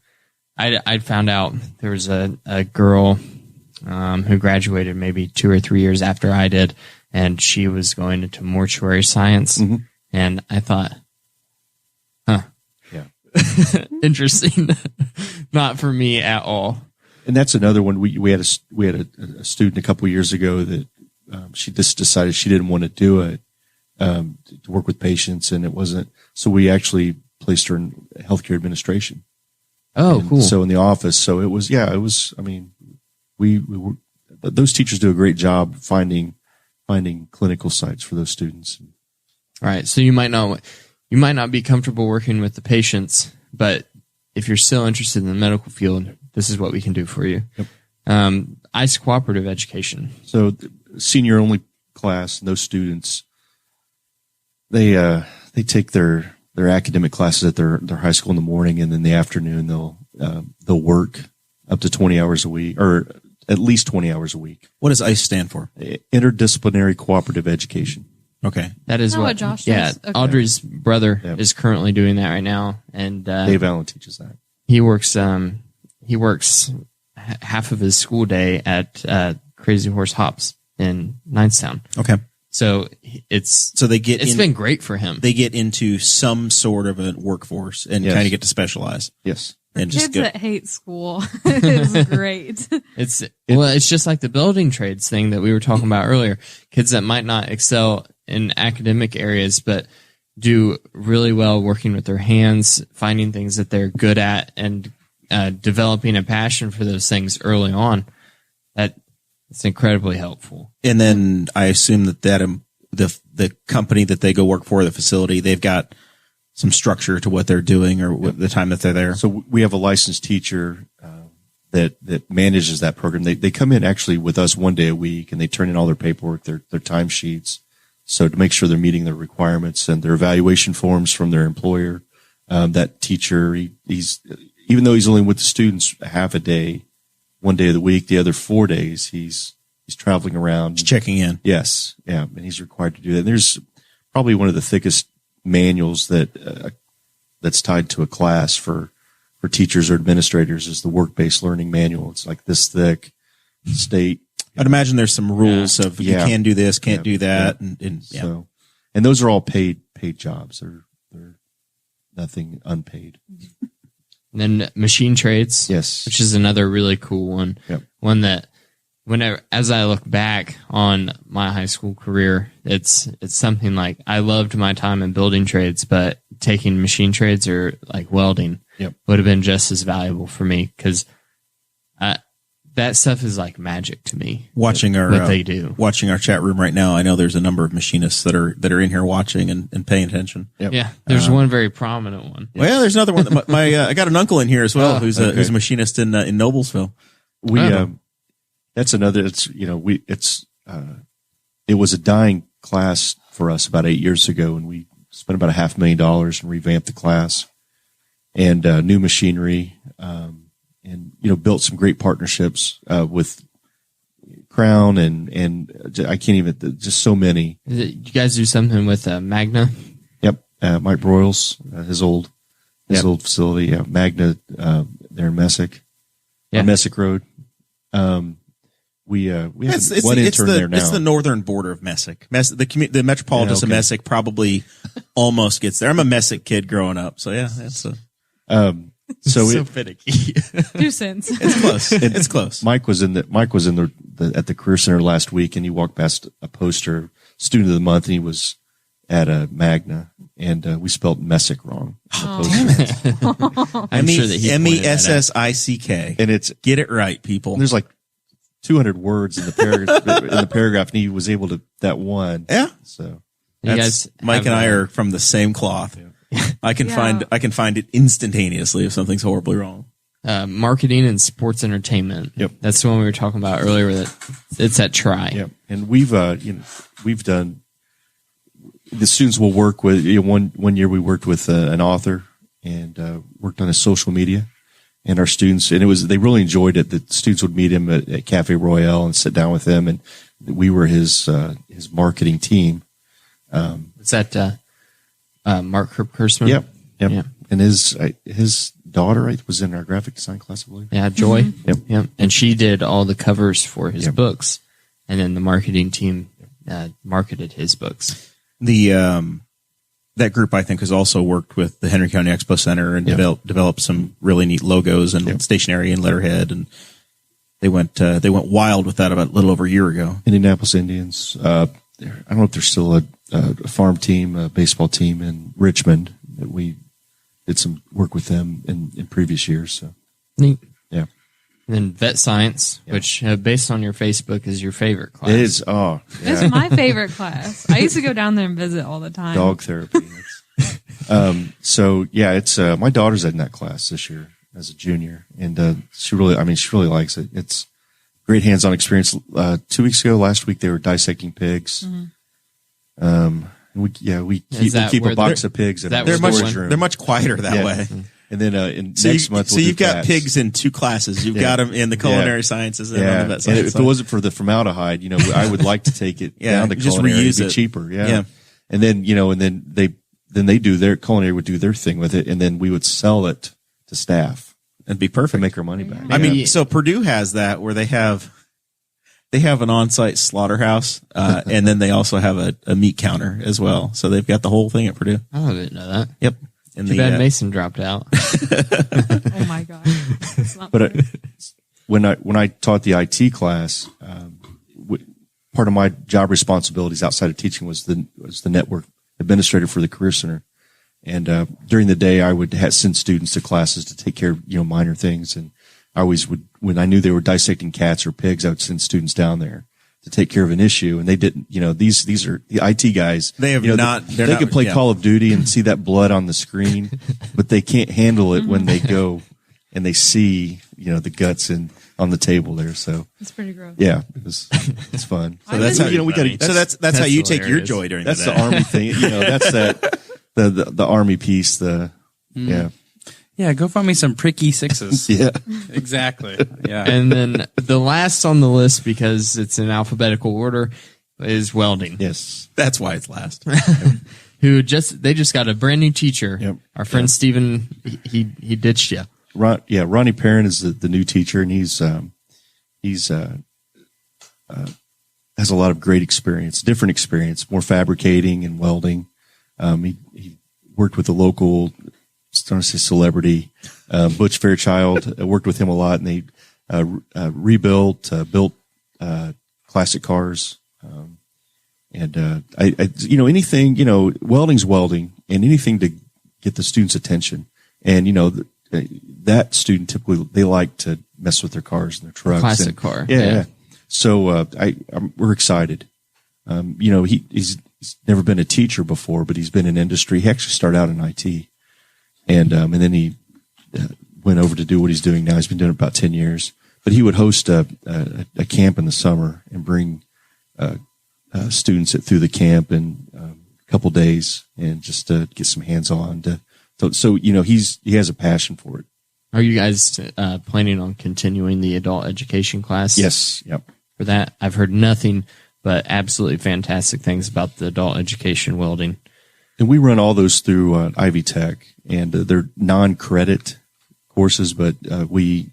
I found out there was a girl who graduated maybe 2 or 3 years after I did, and she was going into mortuary science. And I thought, interesting. Not for me at all. And that's another one. We had a student a couple of years ago that she just decided she didn't want to do it, to work with patients, and it wasn't. So we actually placed her in healthcare administration. Oh, cool. So in the office. So it was. I mean, we were. Those teachers do a great job finding clinical sites for those students. All right. So you might not be comfortable working with the patients, but if you're still interested in the medical field, this is what we can do for you. Yep. ICE cooperative education. So senior only class, and those students, they take their academic classes at their high school in the morning, and then in the afternoon they'll work up to 20 hours a week, or at least 20 hours a week. What does ICE stand for? Interdisciplinary Cooperative Education. Okay. That is what Josh does. Okay. Audrey's brother is currently doing that right now, and Dave Allen teaches that. He works half of his school day at Crazy Horse Hops in Ninestown. Okay. So it's been great for him. They get into some sort of a workforce and kind of get to specialize. Yes. And kids that hate school is great. It's just like the building trades thing that we were talking about earlier. Kids that might not excel in academic areas, but do really well working with their hands, finding things that they're good at, and developing a passion for those things early on. It's incredibly helpful. And then I assume that the company that they go work for, the facility, they've got some structure to what they're doing or the time that they're there. So we have a licensed teacher that manages that program. They come in actually with us 1 day a week, and they turn in all their paperwork, their timesheets, so to make sure they're meeting their requirements, and their evaluation forms from their employer. That teacher, he's even though he's only with the students half a day, 1 day of the week, the other 4 days he's traveling around, just checking in. Yes, yeah, and he's required to do that. And there's probably one of the thickest manuals that's tied to a class for teachers or administrators is the work-based learning manual. It's like this thick. State. I'd imagine there's some rules of you can do this, can't do that, So, and those are all paid jobs. They're nothing unpaid. And then machine trades, yes, which is another really cool one. Yep. One that as I look back on my high school career, it's something like I loved my time in building trades, but taking machine trades or like welding would have been just as valuable for me because that stuff is like magic to me. Watching what they do. Watching our chat room right now, I know there's a number of machinists that are in here watching and paying attention. Yep. Yeah, there's one very prominent one. Well, there's another one. I got an uncle in here as well who's a machinist in Noblesville. That's another. It was a dying class for us about 8 years ago, and we spent about $500,000 and revamped the class and new machinery. And built some great partnerships with Crown and I can't even just so many. You guys do something with Magna? Yep, Mike Broyles, his old facility. Yeah, Magna there in Messick, Messick Road. We have one intern there now. It's the northern border of Messick. The metropolitan of Messick probably almost gets there. I'm a Messick kid growing up, so yeah, that's so finicky. 2 cents. It's close. It's close. Mike was in at the Career Center last week, and he walked past a poster, Student of the Month, and he was at a Magna, and we spelled Messick wrong. Damn it! I'm sure that he MESSICK, and it's get it right, people. There's like 200 words in the paragraph, and he was able to that one. Yeah. So Mike and I are from the same cloth. Yeah. I can find it instantaneously if something's horribly wrong. Marketing and sports entertainment. Yep. That's the one we were talking about earlier. That it's at Tri. Yep. And we've done. The students will work with. One year we worked with an author and worked on his social media, and our students, and they really enjoyed it. The students would meet him at Cafe Royale and sit down with him, and we were his marketing team. Is that Mark Kirstman? Yep. Yeah. And his daughter was in our graphic design class, I believe. Yeah, Joy. Mm-hmm. Yep. And she did all the covers for his books, and then the marketing team marketed his books. That group I think has also worked with the Henry County Expo Center and developed some really neat logos and stationery and letterhead, and they went wild with that about a little over a year ago. Indianapolis Indians. I don't know if there's still a farm team, a baseball team in Richmond that we did some work with them in previous years. So neat. Yeah. And then vet science, which based on your Facebook is your favorite class. It is. Oh, yeah. It's my favorite class. I used to go down there and visit all the time. Dog therapy. So yeah, it's my daughter's in that class this year as a junior, and she really likes it. It's great hands-on experience. 2 weeks ago, last week they were dissecting pigs. Mm-hmm. We keep a box of pigs in our storage room. They're much quieter that way. And then next month, so you've got pigs in two classes. You've got them in the culinary sciences and on the vet science. And if it wasn't for the formaldehyde, I would like to take it down to culinary. It'd be cheaper. Yeah. And then they do their culinary would do their thing with it, and then we would sell it to staff. It'd be perfect. To make our money back. I mean, so Purdue has that where they have an on-site slaughterhouse, and then they also have a meat counter as well. So they've got the whole thing at Purdue. Oh, I didn't know that. Yep. Too bad Mason dropped out. Oh my god! But when I taught the IT class, part of my job responsibilities outside of teaching was the network administrator for the Career Center. And during the day, I would send students to classes to take care of minor things. And I always would, when I knew they were dissecting cats or pigs, I would send students down there to take care of an issue. And they didn't, these are the IT guys. They have they can play Call of Duty and see that blood on the screen, but they can't handle it when they go and they see, the guts on the table there. So it's pretty gross. Yeah, it's fun. So that's how that's how you take your joy during that's the day. The Army thing. That's the Army piece. Yeah, go find me some pricky sixes. Yeah, exactly. Yeah. And then the last on the list, because it's in alphabetical order, is welding. Yes, that's why it's last. They just got a brand new teacher. Yep. Our friend Steven, he ditched you. Ronnie Perrin is the new teacher, and he's has a lot of great experience, different experience, more fabricating and welding. He worked with the local, I don't want to say celebrity, Butch Fairchild. I worked with him a lot, and they built classic cars. And I anything, welding's welding, and anything to get the student's attention. And, that student typically, they like to mess with their cars and their trucks. Classic car. Yeah. So, we're excited. He's never been a teacher before, but he's been in industry. He actually started out in IT. And then he went over to do what he's doing now. He's been doing it about 10 years, but he would host a camp in the summer and bring, students through the camp in a couple days and just to get some hands on so he has a passion for it. Are you guys planning on continuing the adult education class? Yes. Yep. For that, I've heard nothing but absolutely fantastic things about the adult education welding. And we run all those through Ivy Tech, and they're non-credit courses, but the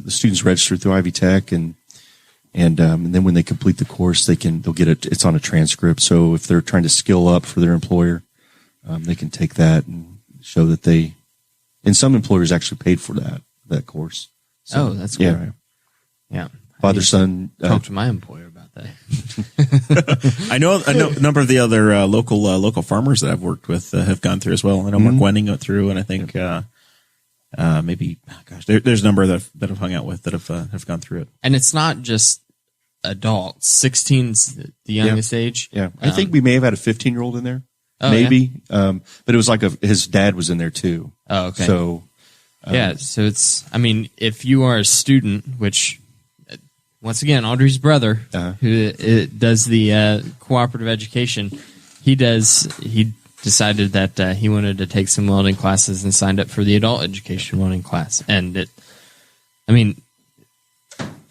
students register through Ivy Tech, and then when they complete the course, they'll get it. It's on a transcript. So if they're trying to skill up for their employer, they can take that and show that and some employers actually paid for that course. So, that's cool. Yeah. Father, son. Talk to my employer about that. I know a number of the other local farmers that I've worked with have gone through as well. I know Mark Wenning went through, and I think there's a number that I've hung out with that have gone through it. And it's not just adults. 16's the youngest age. Yeah, I think we may have had a 15-year-old in there, maybe. Yeah? But it was like his dad was in there too. Oh, okay. So so it's. I mean, if you are a student, which once again, Audrey's brother, who does the cooperative education, he decided that he wanted to take some welding classes and signed up for the adult education welding class. And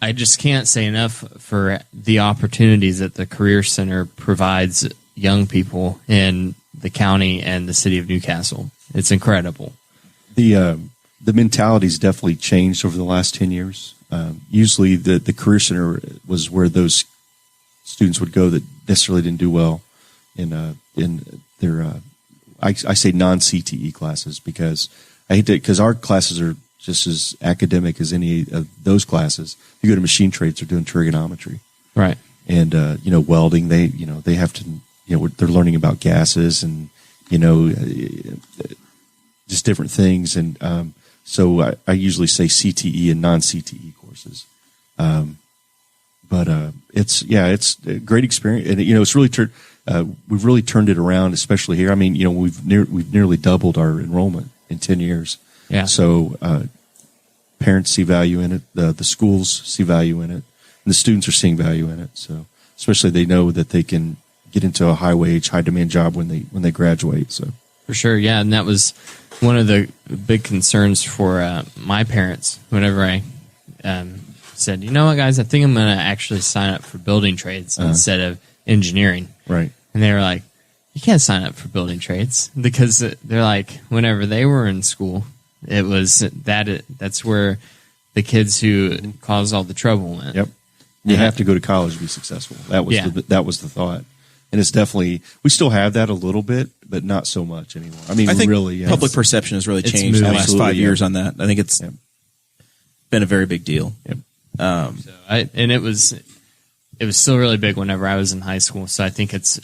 I just can't say enough for the opportunities that the Career Center provides young people in the county and the city of Newcastle. It's incredible. The mentality's definitely changed over the last 10 years. Usually the Career Center was where those students would go that necessarily didn't do well in their, I say non-CTE classes, because because our classes are just as academic as any of those classes. You go to machine trades, they're doing trigonometry. Right. And, welding, they have to, they're learning about gases and, just different things. And, so I usually say CTE and non-CTE courses. But it's a great experience. And, it's really we've really turned it around, especially here. I mean, we've nearly doubled our enrollment in 10 years. Yeah. So, parents see value in it. The schools see value in it, and the students are seeing value in it. So, especially they know that they can get into a high wage, high demand job when they graduate. So, for sure. Yeah. And that was one of the big concerns for my parents whenever I said, you know what, guys, I think I'm going to actually sign up for building trades instead of engineering. Right. And they were like, you can't sign up for building trades, because they're like, whenever they were in school, it was that's where the kids who caused all the trouble went. Yep. You have to go to college to be successful. That was the thought. And it's definitely, we still have that a little bit, but not so much anymore. I mean, I think really, public perception has really changed in the last 5 years on that. I think it's been a very big deal. Yep. And it was still really big whenever I was in high school. So I think it's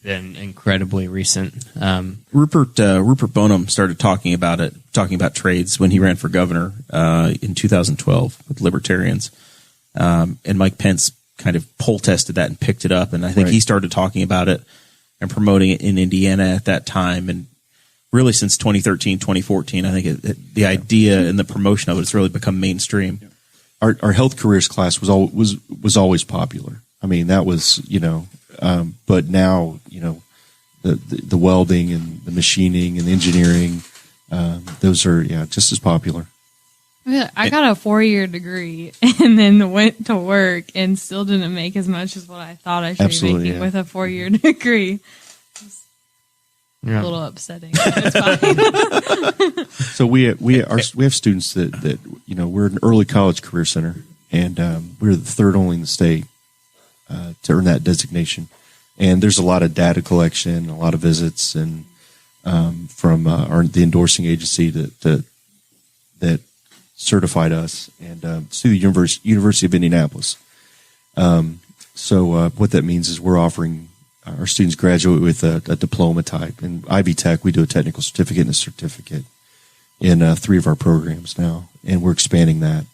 been incredibly recent. Rupert Bonham started talking about trades when he ran for governor in 2012 with Libertarians, and Mike Pence kind of poll tested that and picked it up, and I think he started talking about it and promoting it in Indiana at that time, and really since 2013, 2014, I think the idea and the promotion of it has really become mainstream. Our health careers class was always popular. I mean, that was, but now, the welding and the machining and the engineering, those are, just as popular. I got a 4-year degree and then went to work and still didn't make as much as what I thought I should be making with a 4-year degree. A little upsetting. But it's fine. So we have students that we're an early college career center, and we're the third only in the state to earn that designation. And there's a lot of data collection, a lot of visits, and from the endorsing agency that certified us, and it's through the University of Indianapolis. So what that means is we're offering our students graduate with a diploma type. In Ivy Tech, we do a technical certificate and a certificate in 3 of our programs now, and we're expanding that.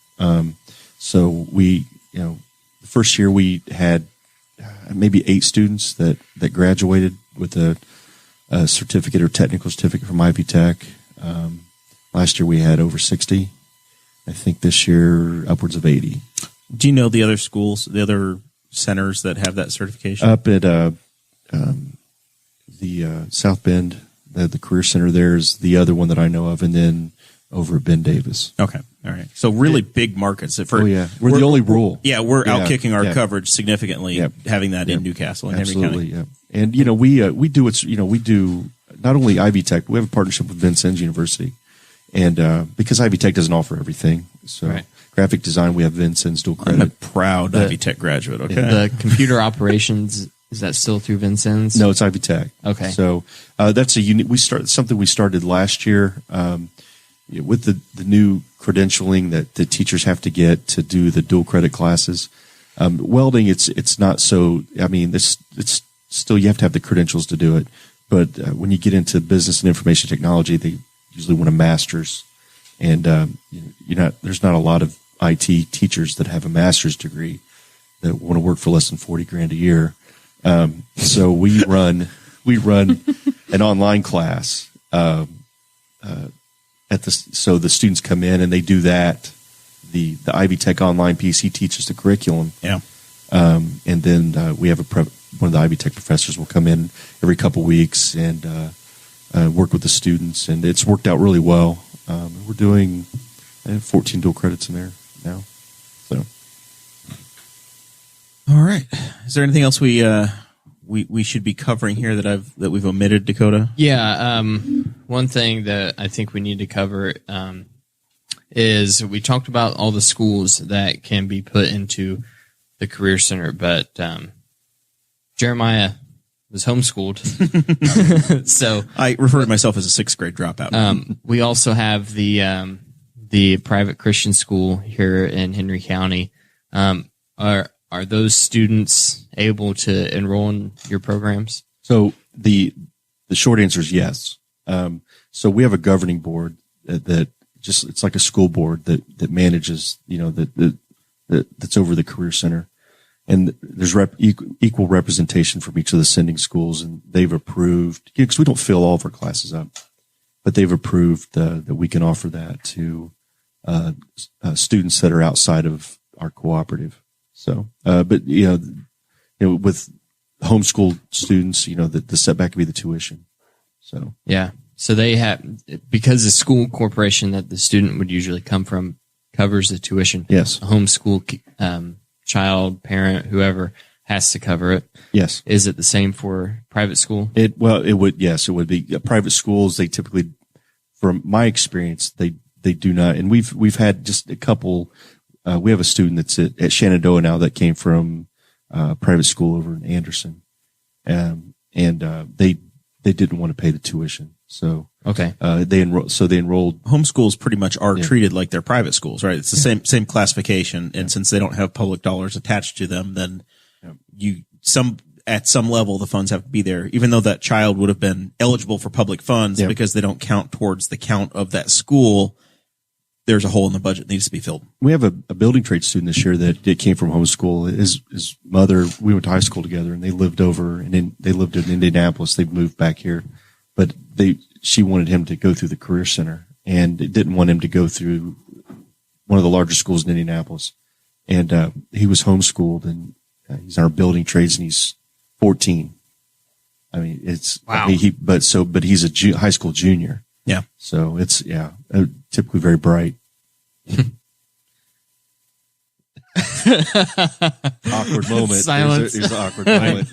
So we, the first year we had maybe 8 students that graduated with a certificate or technical certificate from Ivy Tech. Last year we had over 60. I think this year upwards of 80. Do you know the other schools, the other centers that have that certification? Up at the South Bend, the Career Center there is the other one that I know of, and then over at Ben Davis. Okay. All right. So really big markets. We're the only rural. Yeah, we're outkicking our coverage significantly, having that in Newcastle and Henry County. Yeah. And, we do we do not only Ivy Tech, but we have a partnership with Vincennes University. And because Ivy Tech doesn't offer everything. So graphic design, we have Vincennes dual credit. I'm a proud Ivy Tech graduate. Okay. The computer operations, is that still through Vincennes? No, it's Ivy Tech. Okay. So that's a unique. Something we started last year with the new credentialing that the teachers have to get to do the dual credit classes. Welding, it's not so. I mean, it's still you have to have the credentials to do it. But when you get into business and information technology, they usually want a master's, and there's not a lot of IT teachers that have a master's degree that want to work for less than $40,000 a year. So we run an online class so the students come in and they do that. The Ivy Tech online piece, he teaches the curriculum. Yeah. And then we have one of the Ivy Tech professors will come in every couple weeks and work with the students, and it's worked out really well. We're doing 14 dual credits in there now. So, all right. Is there anything else we should be covering here that we've omitted, Dakota? Yeah. One thing that I think we need to cover is we talked about all the schools that can be put into the Career Center, but Jeremiah was homeschooled. So I refer to myself as a 6th grade dropout. We also have the private Christian school here in Henry County. Are those students able to enroll in your programs? So the short answer is yes. So we have a governing board that just, it's like a school board that manages, that's over the Career Center. And there's equal representation from each of the sending schools, and they've approved, because we don't fill all of our classes up, but they've approved that we can offer that to students that are outside of our cooperative. So, but with homeschool students, the setback could be the tuition. So yeah, so they have, because the school corporation that the student would usually come from covers the tuition. Yes, a homeschool child, parent, whoever has to cover it. Yes. Is it the same for private school? It would be. Private schools, they typically, from my experience, they do not. And we've had just a couple. We have a student that's at Shenandoah now that came from private school over in Anderson, and they didn't want to pay the tuition. So okay, they enrolled. Homeschools pretty much are treated like they're private schools, right? It's the same classification, and since they don't have public dollars attached to them, then at some level the funds have to be there, even though that child would have been eligible for public funds because they don't count towards the count of that school. There's a hole in the budget that needs to be filled. We have a building trade student this year that came from homeschool. His mother, we went to high school together, and they lived in Indianapolis. They've moved back here, but she wanted him to go through the Career Center, and didn't want him to go through one of the largest schools in Indianapolis. And he was homeschooled, and he's in our building trades, and he's 14. I mean, it's wow. But he's a high school junior. Yeah. So it's typically very bright. Awkward moment. Silence. There's an awkward moment.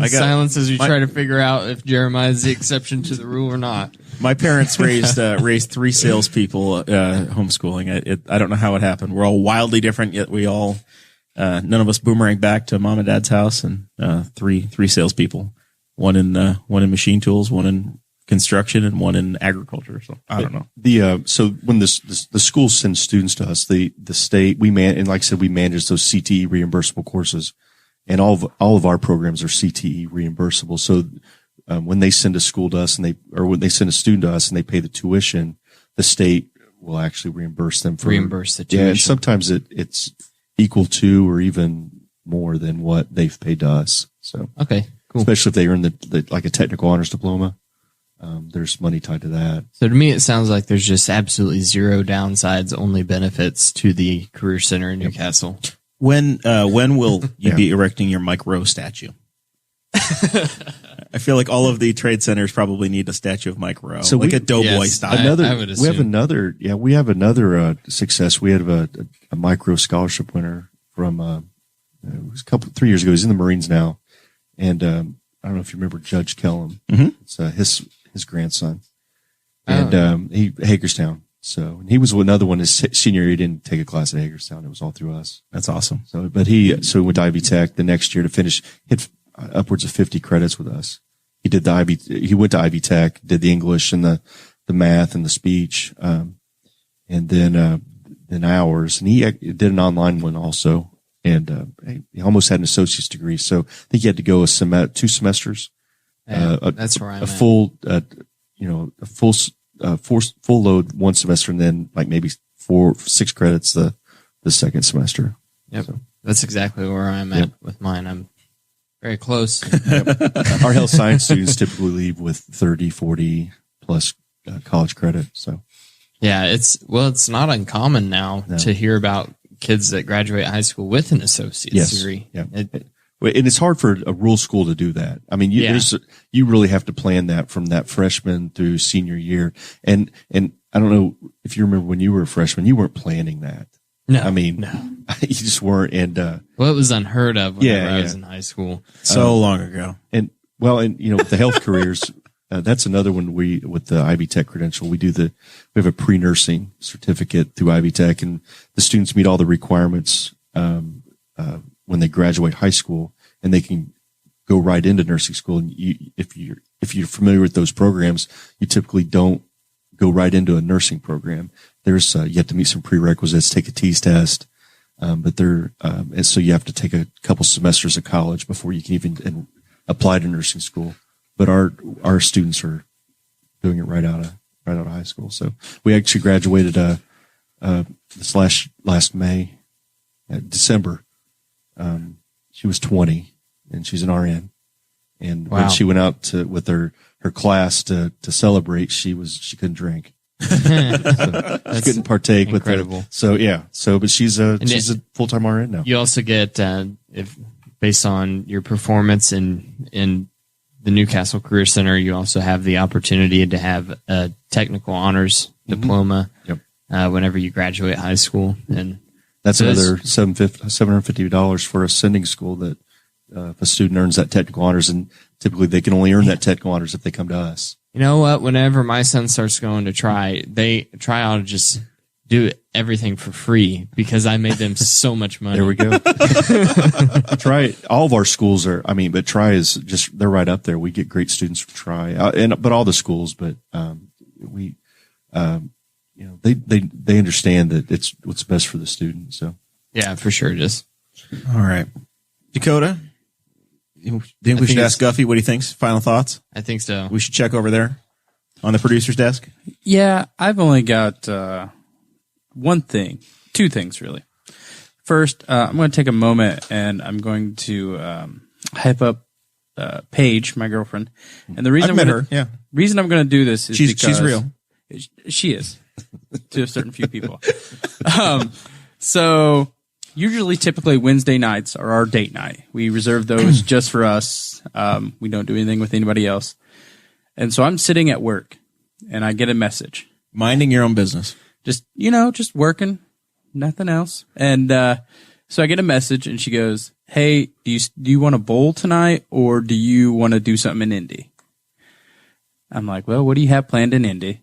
Silence as you try to figure out if Jeremiah is the exception to the rule or not. My parents raised 3 salespeople homeschooling. I don't know how it happened. We're all wildly different, yet we all none of us boomerang back to mom and dad's house, and three salespeople. One in machine tools, one in construction and one in agriculture. So I don't know. So when the school sends students to us, the state, and like I said, we manage those CTE reimbursable courses, and all of our programs are CTE reimbursable. So, when they send a school to us when they send a student to us and they pay the tuition, the state will actually reimburse them for reimburse the tuition. Yeah. And sometimes it's equal to or even more than what they've paid to us. So, okay, cool. Especially if they earn like a technical honors diploma. There's money tied to that. So to me, it sounds like there's just absolutely zero downsides, only benefits to the Career Center in Newcastle. When will you be erecting your Mike Rowe statue? I feel like all of the trade centers probably need a statue of Mike Rowe, so like a doughboy style. We have another success. We have a Mike Rowe scholarship winner from it was 3 years ago. He's in the Marines now, and I don't know if you remember Judge Kellum. Mm-hmm. It's his grandson, and he Hagerstown. So and he was another one. His senior year, he didn't take a class at Hagerstown. It was all through us. That's awesome. So, but he went to Ivy Tech the next year to finish. Hit upwards of 50 credits with us. He went to Ivy Tech, did the English and the math and the speech, and then ours. And he did an online one also. And, he almost had an associate's degree. So I think he had to go 2 semesters. That's where I'm at. Full load 1 semester and then like maybe 6 credits the second semester. Yep. So. That's exactly where I'm at with mine. I'm very close. Our health science students typically leave with 30, 40 plus college credit. So yeah, it's not uncommon now to hear about kids that graduate high school with an associate's degree. Yeah. And it's hard for a rural school to do that. I mean, you really have to plan that from that freshman through senior year. And I don't know if you remember when you were a freshman, you weren't planning that. No, I mean, no. You just weren't. And, it was unheard of whenever I was in high school. So long ago. And with the health careers, that's another one with the Ivy Tech credential, we have a pre-nursing certificate through Ivy Tech, and the students meet all the requirements, when they graduate high school, and they can go right into nursing school. And if you're familiar with those programs, you typically don't go right into a nursing program. There's, you have to meet some prerequisites, take a TEAS test. And so you have to take a couple semesters of college before you can even apply to nursing school. But our students are doing it right out of high school. So we actually graduated, this last May, December. She was 20 and she's an RN. And when she went out with her class to celebrate, she couldn't drink. So she couldn't partake. Incredible. But she's a full-time RN now. You also get, if based on your performance in the Newcastle Career Center, you also have the opportunity to have a technical honors diploma whenever you graduate high school. And that's another $750 for a sending school that if a student earns that technical honors, and typically they can only earn that technical honors if they come to us. You know what? Whenever my son starts going to try out to just do everything for free because I made them so much money. There we go. Try. All of our schools but Try is just, they're right up there. We get great students from Try, but all the schools, but, they understand that it's what's best for the student. So. Yeah, for sure. Just. All right. Dakota, do you think we should ask Guffey what he thinks? Final thoughts? I think so. We should check over there on the producer's desk. Yeah, I've only got, two things really. First, I'm going to take a moment and I'm going to hype up Paige, my girlfriend. And the reason reason I'm going to do this is because she's real. She is to a certain few people. So typically Wednesday nights are our date night. We reserve those just for us. We don't do anything with anybody else. And so I'm sitting at work and I get a message. Minding your own business. Just working, nothing else. And, so I get a message and she goes, "Hey, do you want to bowl tonight or do you want to do something in Indy?" I'm like, "Well, what do you have planned in Indy?"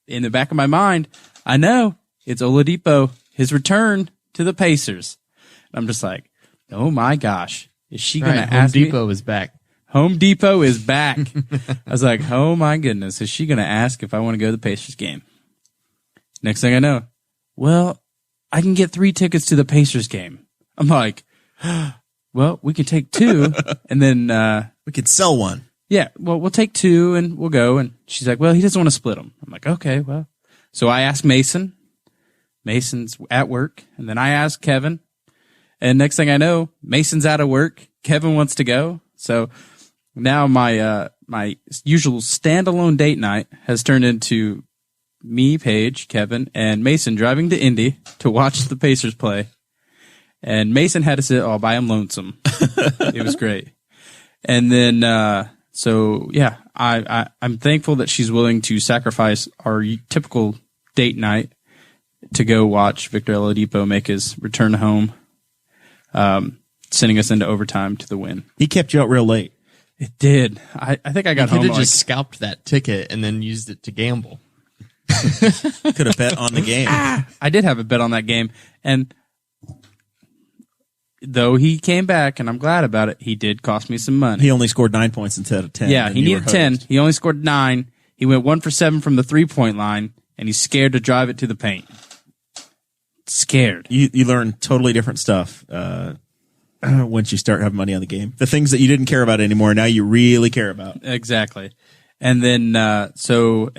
In the back of my mind, I know it's Oladipo, his return to the Pacers. And I'm just like, oh my gosh, is she going to ask me? Home Depot is back. Home Depot is back. I was like, oh my goodness, is she going to ask if I want to go to the Pacers game? Next thing I know, well, I can get 3 tickets to the Pacers game. I'm like, well, we could take 2 and then, We could sell one. yeah, well, we'll take 2 and we'll go. And she's like, well, he doesn't want to split them. I'm like, okay, well. So I asked Mason. Mason's at work. And then I asked Kevin. And next thing I know, Mason's out of work. Kevin wants to go. So now my usual standalone date night has turned into me, Paige, Kevin, and Mason driving to Indy to watch the Pacers play. And Mason had to sit all by him lonesome. It was great. And then, so yeah, I'm thankful that she's willing to sacrifice our typical date night to go watch Victor Oladipo make his return home, sending us into overtime to the win. He kept you out real late. It did. I think I got You home. could have Like, just scalped that ticket and then used it to gamble. Could have bet on the game. I did have a bet on that game, and though he came back, and I'm glad about it, he did cost me some money. He only scored 9 points instead of 10. Yeah, and he you were needed 10. hosed. He only scored 9. He went 1 for 7 from the 3-point line, and he's scared to drive it to the paint. Scared. You learn totally different stuff once you start having money on the game. The things that you didn't care about anymore, now you really care about. Exactly. And then, and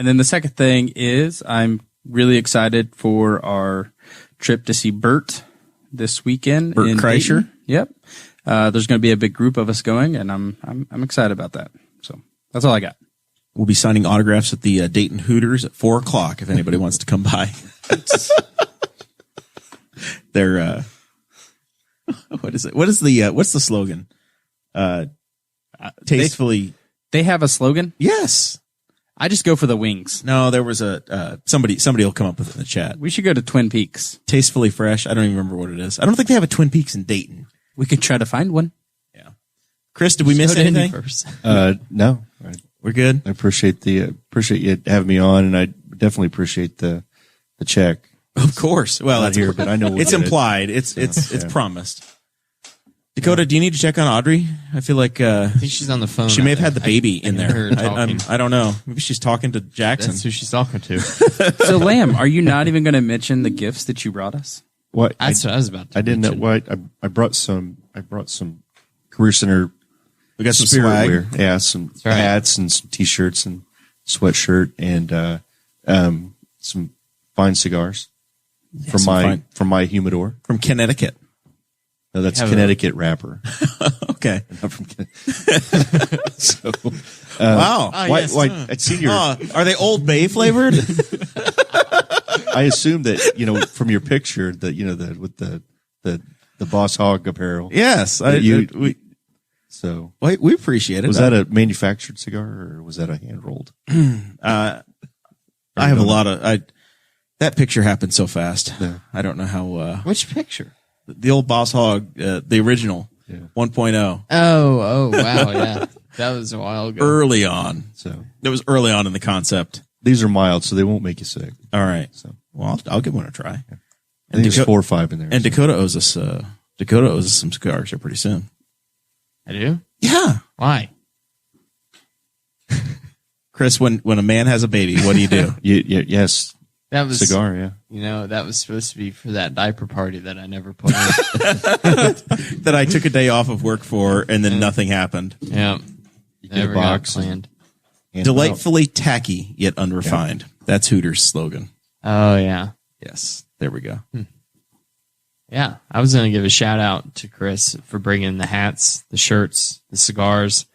then the second thing is I'm really excited for our trip to see Bert this weekend. Bert in Kreischer? Dayton. Yep. There's going to be a big group of us going, and I'm excited about that. So that's all I got. We'll be signing autographs at the Dayton Hooters at 4:00 if anybody wants to come by. They're, what is it? What's the slogan? Tastefully. They have a slogan. Yes. I just go for the wings. No, there was somebody will come up with it in the chat. We should go to Twin Peaks. Tastefully fresh. I don't even remember what it is. I don't think they have a Twin Peaks in Dayton. We could try to find one. Yeah. Chris, did we miss Go to Indy anything? first. No, We're good. I appreciate you having me on, and I definitely appreciate the check. Of course. Well, Not that's here, but I know we'll it's get it. implied. It's Yeah. promised. Dakota, do you need to check on Audrey? I feel like I think she's on the phone. she may have out had the there. baby I in can there. hear her talking. I don't know. Maybe she's talking to Jackson. That's who she's talking to. So, Lamb, are you not even going to mention the gifts that you brought us? What That's what I was about to I didn't know mention. what I brought some Career Center We got some spirit swag. wear. Yeah, some right. hats and some t-shirts and sweatshirt and some fine cigars from some my humidor. from Connecticut. No, that's Have a- Connecticut wrapper. Okay. Not from Connecticut. So, Wow. I'd seen your. Are they Old Bay flavored? I assume that from your picture that with the Boss Hog apparel. Yes. we appreciate it. was that a manufactured cigar or was that a hand rolled? I have a lot of that picture happened so fast. Yeah. I don't know how Which picture? the old Boss Hog, the original 1.0 Oh, wow, yeah. That was a while ago. early on. So That was early on in the concept. these are mild, so they won't make you sick. All right. So Well, I'll give one a try. I think there's 4 or 5 in there. And so. Dakota owes us some cigars here pretty soon. I do? Yeah. Why? Chris, when a man has a baby, what do you do? Yes, That was cigar. Yeah. that was supposed to be for that diaper party that I never put in. That I took a day off of work for, and then nothing happened. Yeah. get a Never box got planned. And Delightfully tacky, yet unrefined. That's Hooters' slogan. Oh, yeah. Yes. There we go. Yeah. I was going to give a shout out to Chris for bringing the hats, the shirts, the cigars.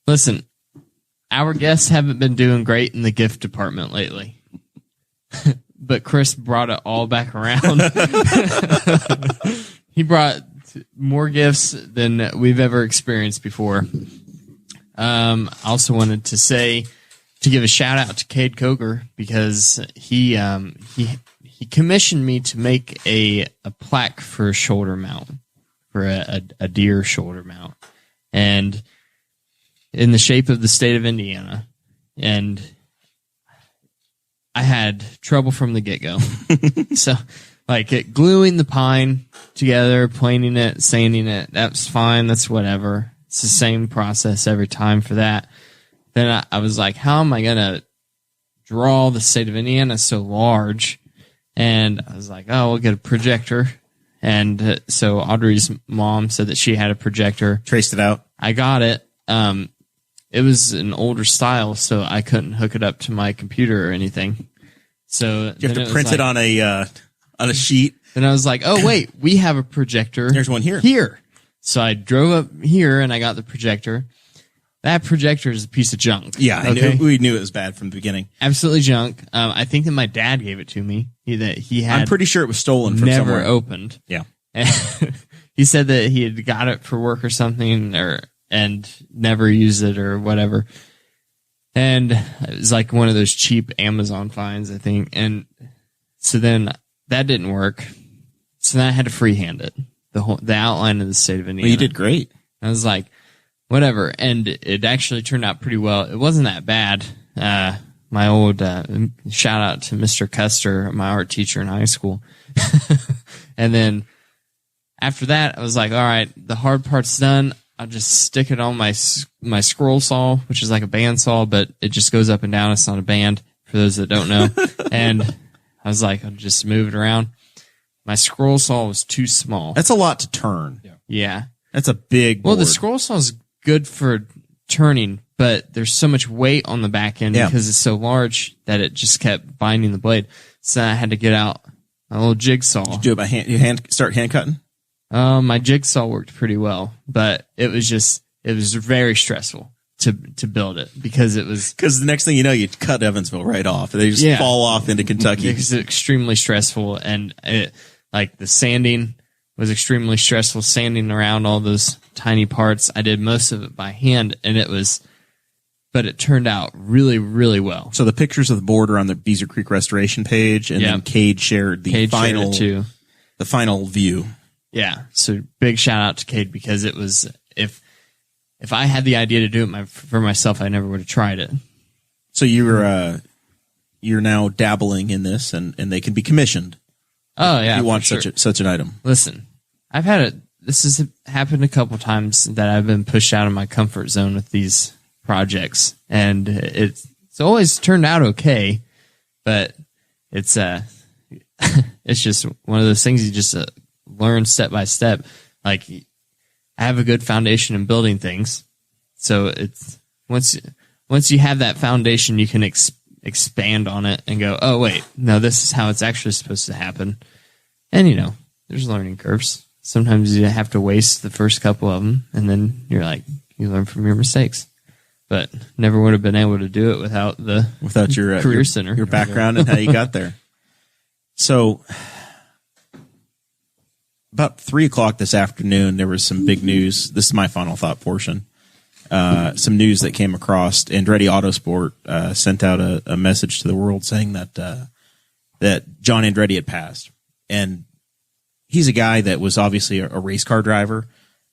Listen, our guests haven't been doing great in the gift department lately. But Chris brought it all back around. He brought more gifts than we've ever experienced before. I also wanted to give a shout out to Cade Coker because he commissioned me to make a plaque for a shoulder mount, for a deer shoulder mount, and in the shape of the state of Indiana. And I had trouble from the get-go. So, gluing the pine together, planing it, sanding it, that's fine. That's whatever. It's the same process every time for that. Then I was like, how am I going to draw the state of Indiana so large? And I was like, oh, we'll get a projector. And so Audrey's mom said that she had a projector. Traced it out. I got it. It was an older style, so I couldn't hook it up to my computer or anything. So you have to print it on a sheet. And I was like, oh, wait, we have a projector. There's one here. So I drove up here and I got the projector. That projector is a piece of junk. Yeah, we knew it was bad from the beginning. Absolutely junk. I think that my dad gave it to me. I'm pretty sure it was stolen from never somewhere. Opened. Yeah. And he said that he had got it for work or something, and never used it or whatever. And it was like one of those cheap Amazon finds, I think. And so then that didn't work. So then I had to freehand it, the outline of the state of Indiana. Well, you did great. I was like, whatever. And it actually turned out pretty well. It wasn't that bad. My old shout out to Mr. Custer, my art teacher in high school. And then after that, I was like, all right, the hard part's done. I'll just stick it on my scroll saw, which is like a band saw, but it just goes up and down. It's not a band, for those that don't know. And I was like, I'll just move it around. My scroll saw was too small. That's a lot to turn. Yeah. That's a big board. Well, the scroll saw is good for turning, but there's so much weight on the back end because it's so large that it just kept binding the blade. So I had to get out a little jigsaw. Did you do it by hand? You start hand cutting? My jigsaw worked pretty well, but it was very stressful to build it because the next thing you know, you cut Evansville right off. They just fall off into Kentucky. It's extremely stressful, and the sanding was extremely stressful, sanding around all those tiny parts. I did most of it by hand, but it turned out really, really well. So the pictures of the board are on the Beezer Creek Restoration page, and then Cade shared the final view. Yeah. So big shout out to Cade, because it was, if I had the idea to do it for myself, I never would have tried it. So you're now dabbling in this, and they can be commissioned. Oh yeah. You want such an item. Listen, this has happened a couple times that I've been pushed out of my comfort zone with these projects, and it's always turned out okay, but it's it's just one of those things you just learn step by step. Like, I have a good foundation in building things, so it's once you have that foundation, you can expand on it and go, oh wait, no, this is how it's actually supposed to happen. And there's learning curves. Sometimes you have to waste the first couple of them, and then you learn from your mistakes. But never would have been able to do it without your career center, your background, and how you got there. So, about 3:00 this afternoon, there was some big news. This is my final thought portion. Some news that came across. Andretti Autosport sent out a message to the world saying that John Andretti had passed, and he's a guy that was obviously a race car driver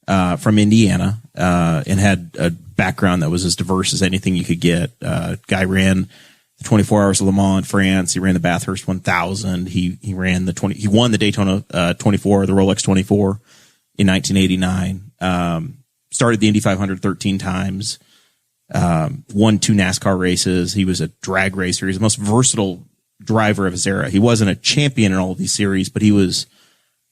from Indiana, and had a background that was as diverse as anything you could get. Guy ran the 24 Hours of Le Mans in France. He ran the Bathurst 1000. He ran he won the Daytona 24, the Rolex 24 in 1989. Started the Indy 500 13 times. Won 2 NASCAR races. He was a drag racer. He's the most versatile driver of his era. He wasn't a champion in all of these series, but he was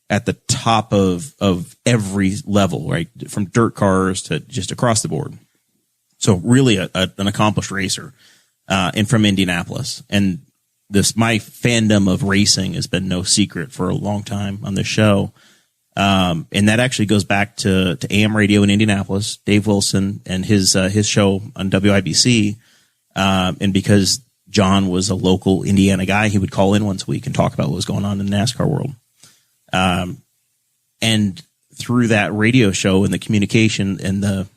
at the top of every level, right? From dirt cars to just across the board. So really an accomplished racer, and from Indianapolis. And my fandom of racing has been no secret for a long time on this show. And that actually goes back to AM radio in Indianapolis, Dave Wilson and his show on WIBC. And because John was a local Indiana guy, he would call in once a week and talk about what was going on in the NASCAR world. And through that radio show and the communication and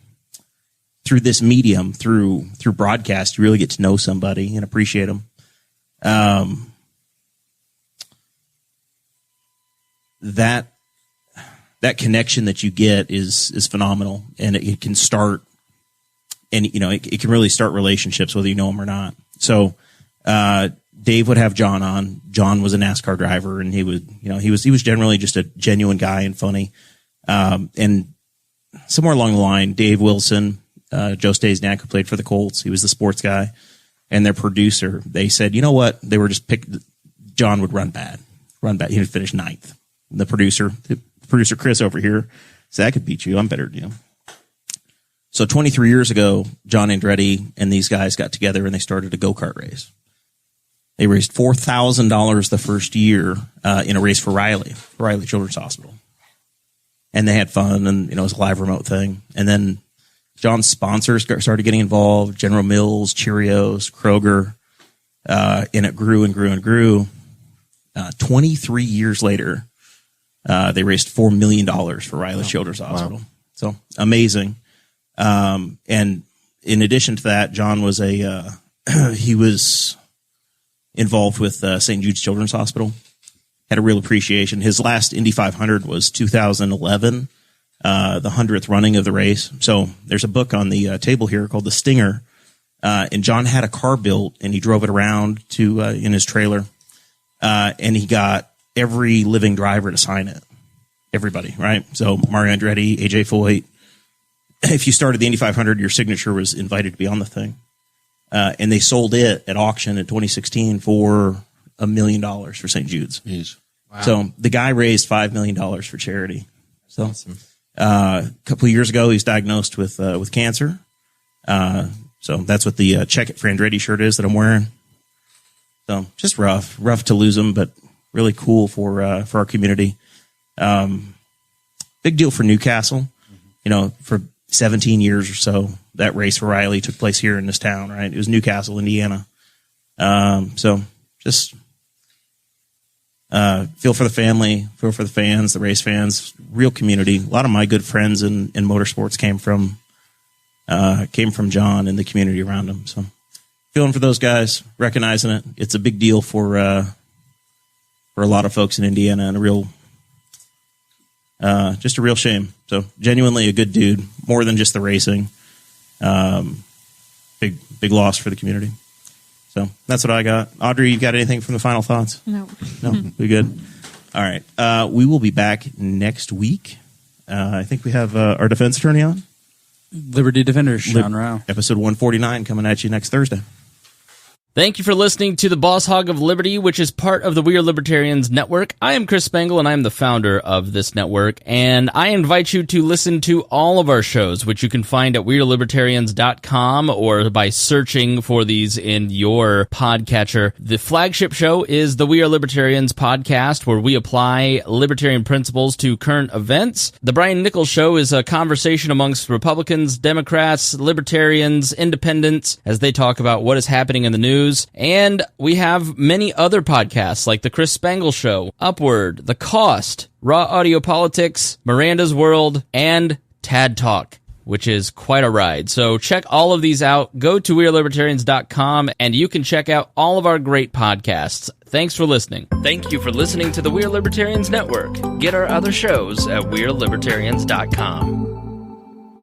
through this medium, through broadcast, you really get to know somebody and appreciate them. That connection that you get is phenomenal, and it can start, and it can really start relationships whether you know them or not. So, Dave would have John on. John was a NASCAR driver, and he was generally just a genuine guy and funny. And somewhere along the line, Dave Wilson, Joe Stasiak, who played for the Colts, he was the sports guy, and their producer, they said, you know what? They were just John would run bad. He would finish 9th. The producer Chris over here said, I could beat you. I'm better than you. So 23 years ago, John Andretti and these guys got together and they started a go-kart race. They raised $4,000 the first year in a race for Riley Children's Hospital. And they had fun, and it was a live remote thing. And then John's sponsors started getting involved, General Mills, Cheerios, Kroger, and it grew and grew and grew. 23 years later, they raised $4 million for Riley Children's Hospital. Wow. So amazing. And in addition to that, John was he was involved with St Judes Children's Hospital. Had a real appreciation. His last Indy 500 was 2011, the 100th running of the race. So there's a book on the table here called The Stinger. And John had a car built and he drove it around in his trailer. And he got every living driver to sign it. Everybody, right? So Morrell and Dakota Davis, AJ Foyt. If you started the Indy 500, your signature was invited to be on the thing. And they sold it at auction in 2016 for $1 million for St. Jude's. Jeez. Wow. So the guy raised $5 million for charity. So Awesome. a couple of years ago, he was diagnosed with cancer. So that's what the Check It for Andretti shirt is that I'm wearing. So just rough to lose him, but really cool for our community. Big deal for Newcastle. For 17 years or so, that race for Riley took place here in this town, right? It was Newcastle, Indiana. So just feel for the family, feel for the fans, the race fans, real community. A lot of my good friends in motorsports came from John and the community around him. So feeling for those guys, recognizing it. It's a big deal for a lot of folks in Indiana, and just a real shame. So genuinely a good dude, more than just the racing. Big loss for the community. So that's what I got. Audrey, you got anything from the final thoughts? No. No, we good. All right. We will be back next week. I think we have our defense attorney on. Liberty Defenders, Sean Rao. Episode 149 coming at you next Thursday. Thank you for listening to the Boss Hog of Liberty, which is part of the We Are Libertarians Network. I am Chris Spangle, and I am the founder of this network, and I invite you to listen to all of our shows, which you can find at WeAreLibertarians.com or by searching for these in your podcatcher. The flagship show is the We Are Libertarians podcast, where we apply libertarian principles to current events. The Brian Nichols Show is a conversation amongst Republicans, Democrats, Libertarians, Independents, as they talk about what is happening in the news. And we have many other podcasts like The Chris Spangle Show, Upward, The Cost, Raw Audio Politics, Miranda's World, and Tad Talk, which is quite a ride. So check all of these out. Go to WeAreLibertarians.com and you can check out all of our great podcasts. Thanks for listening. Thank you for listening to the We Are Libertarians Network. Get our other shows at WeAreLibertarians.com.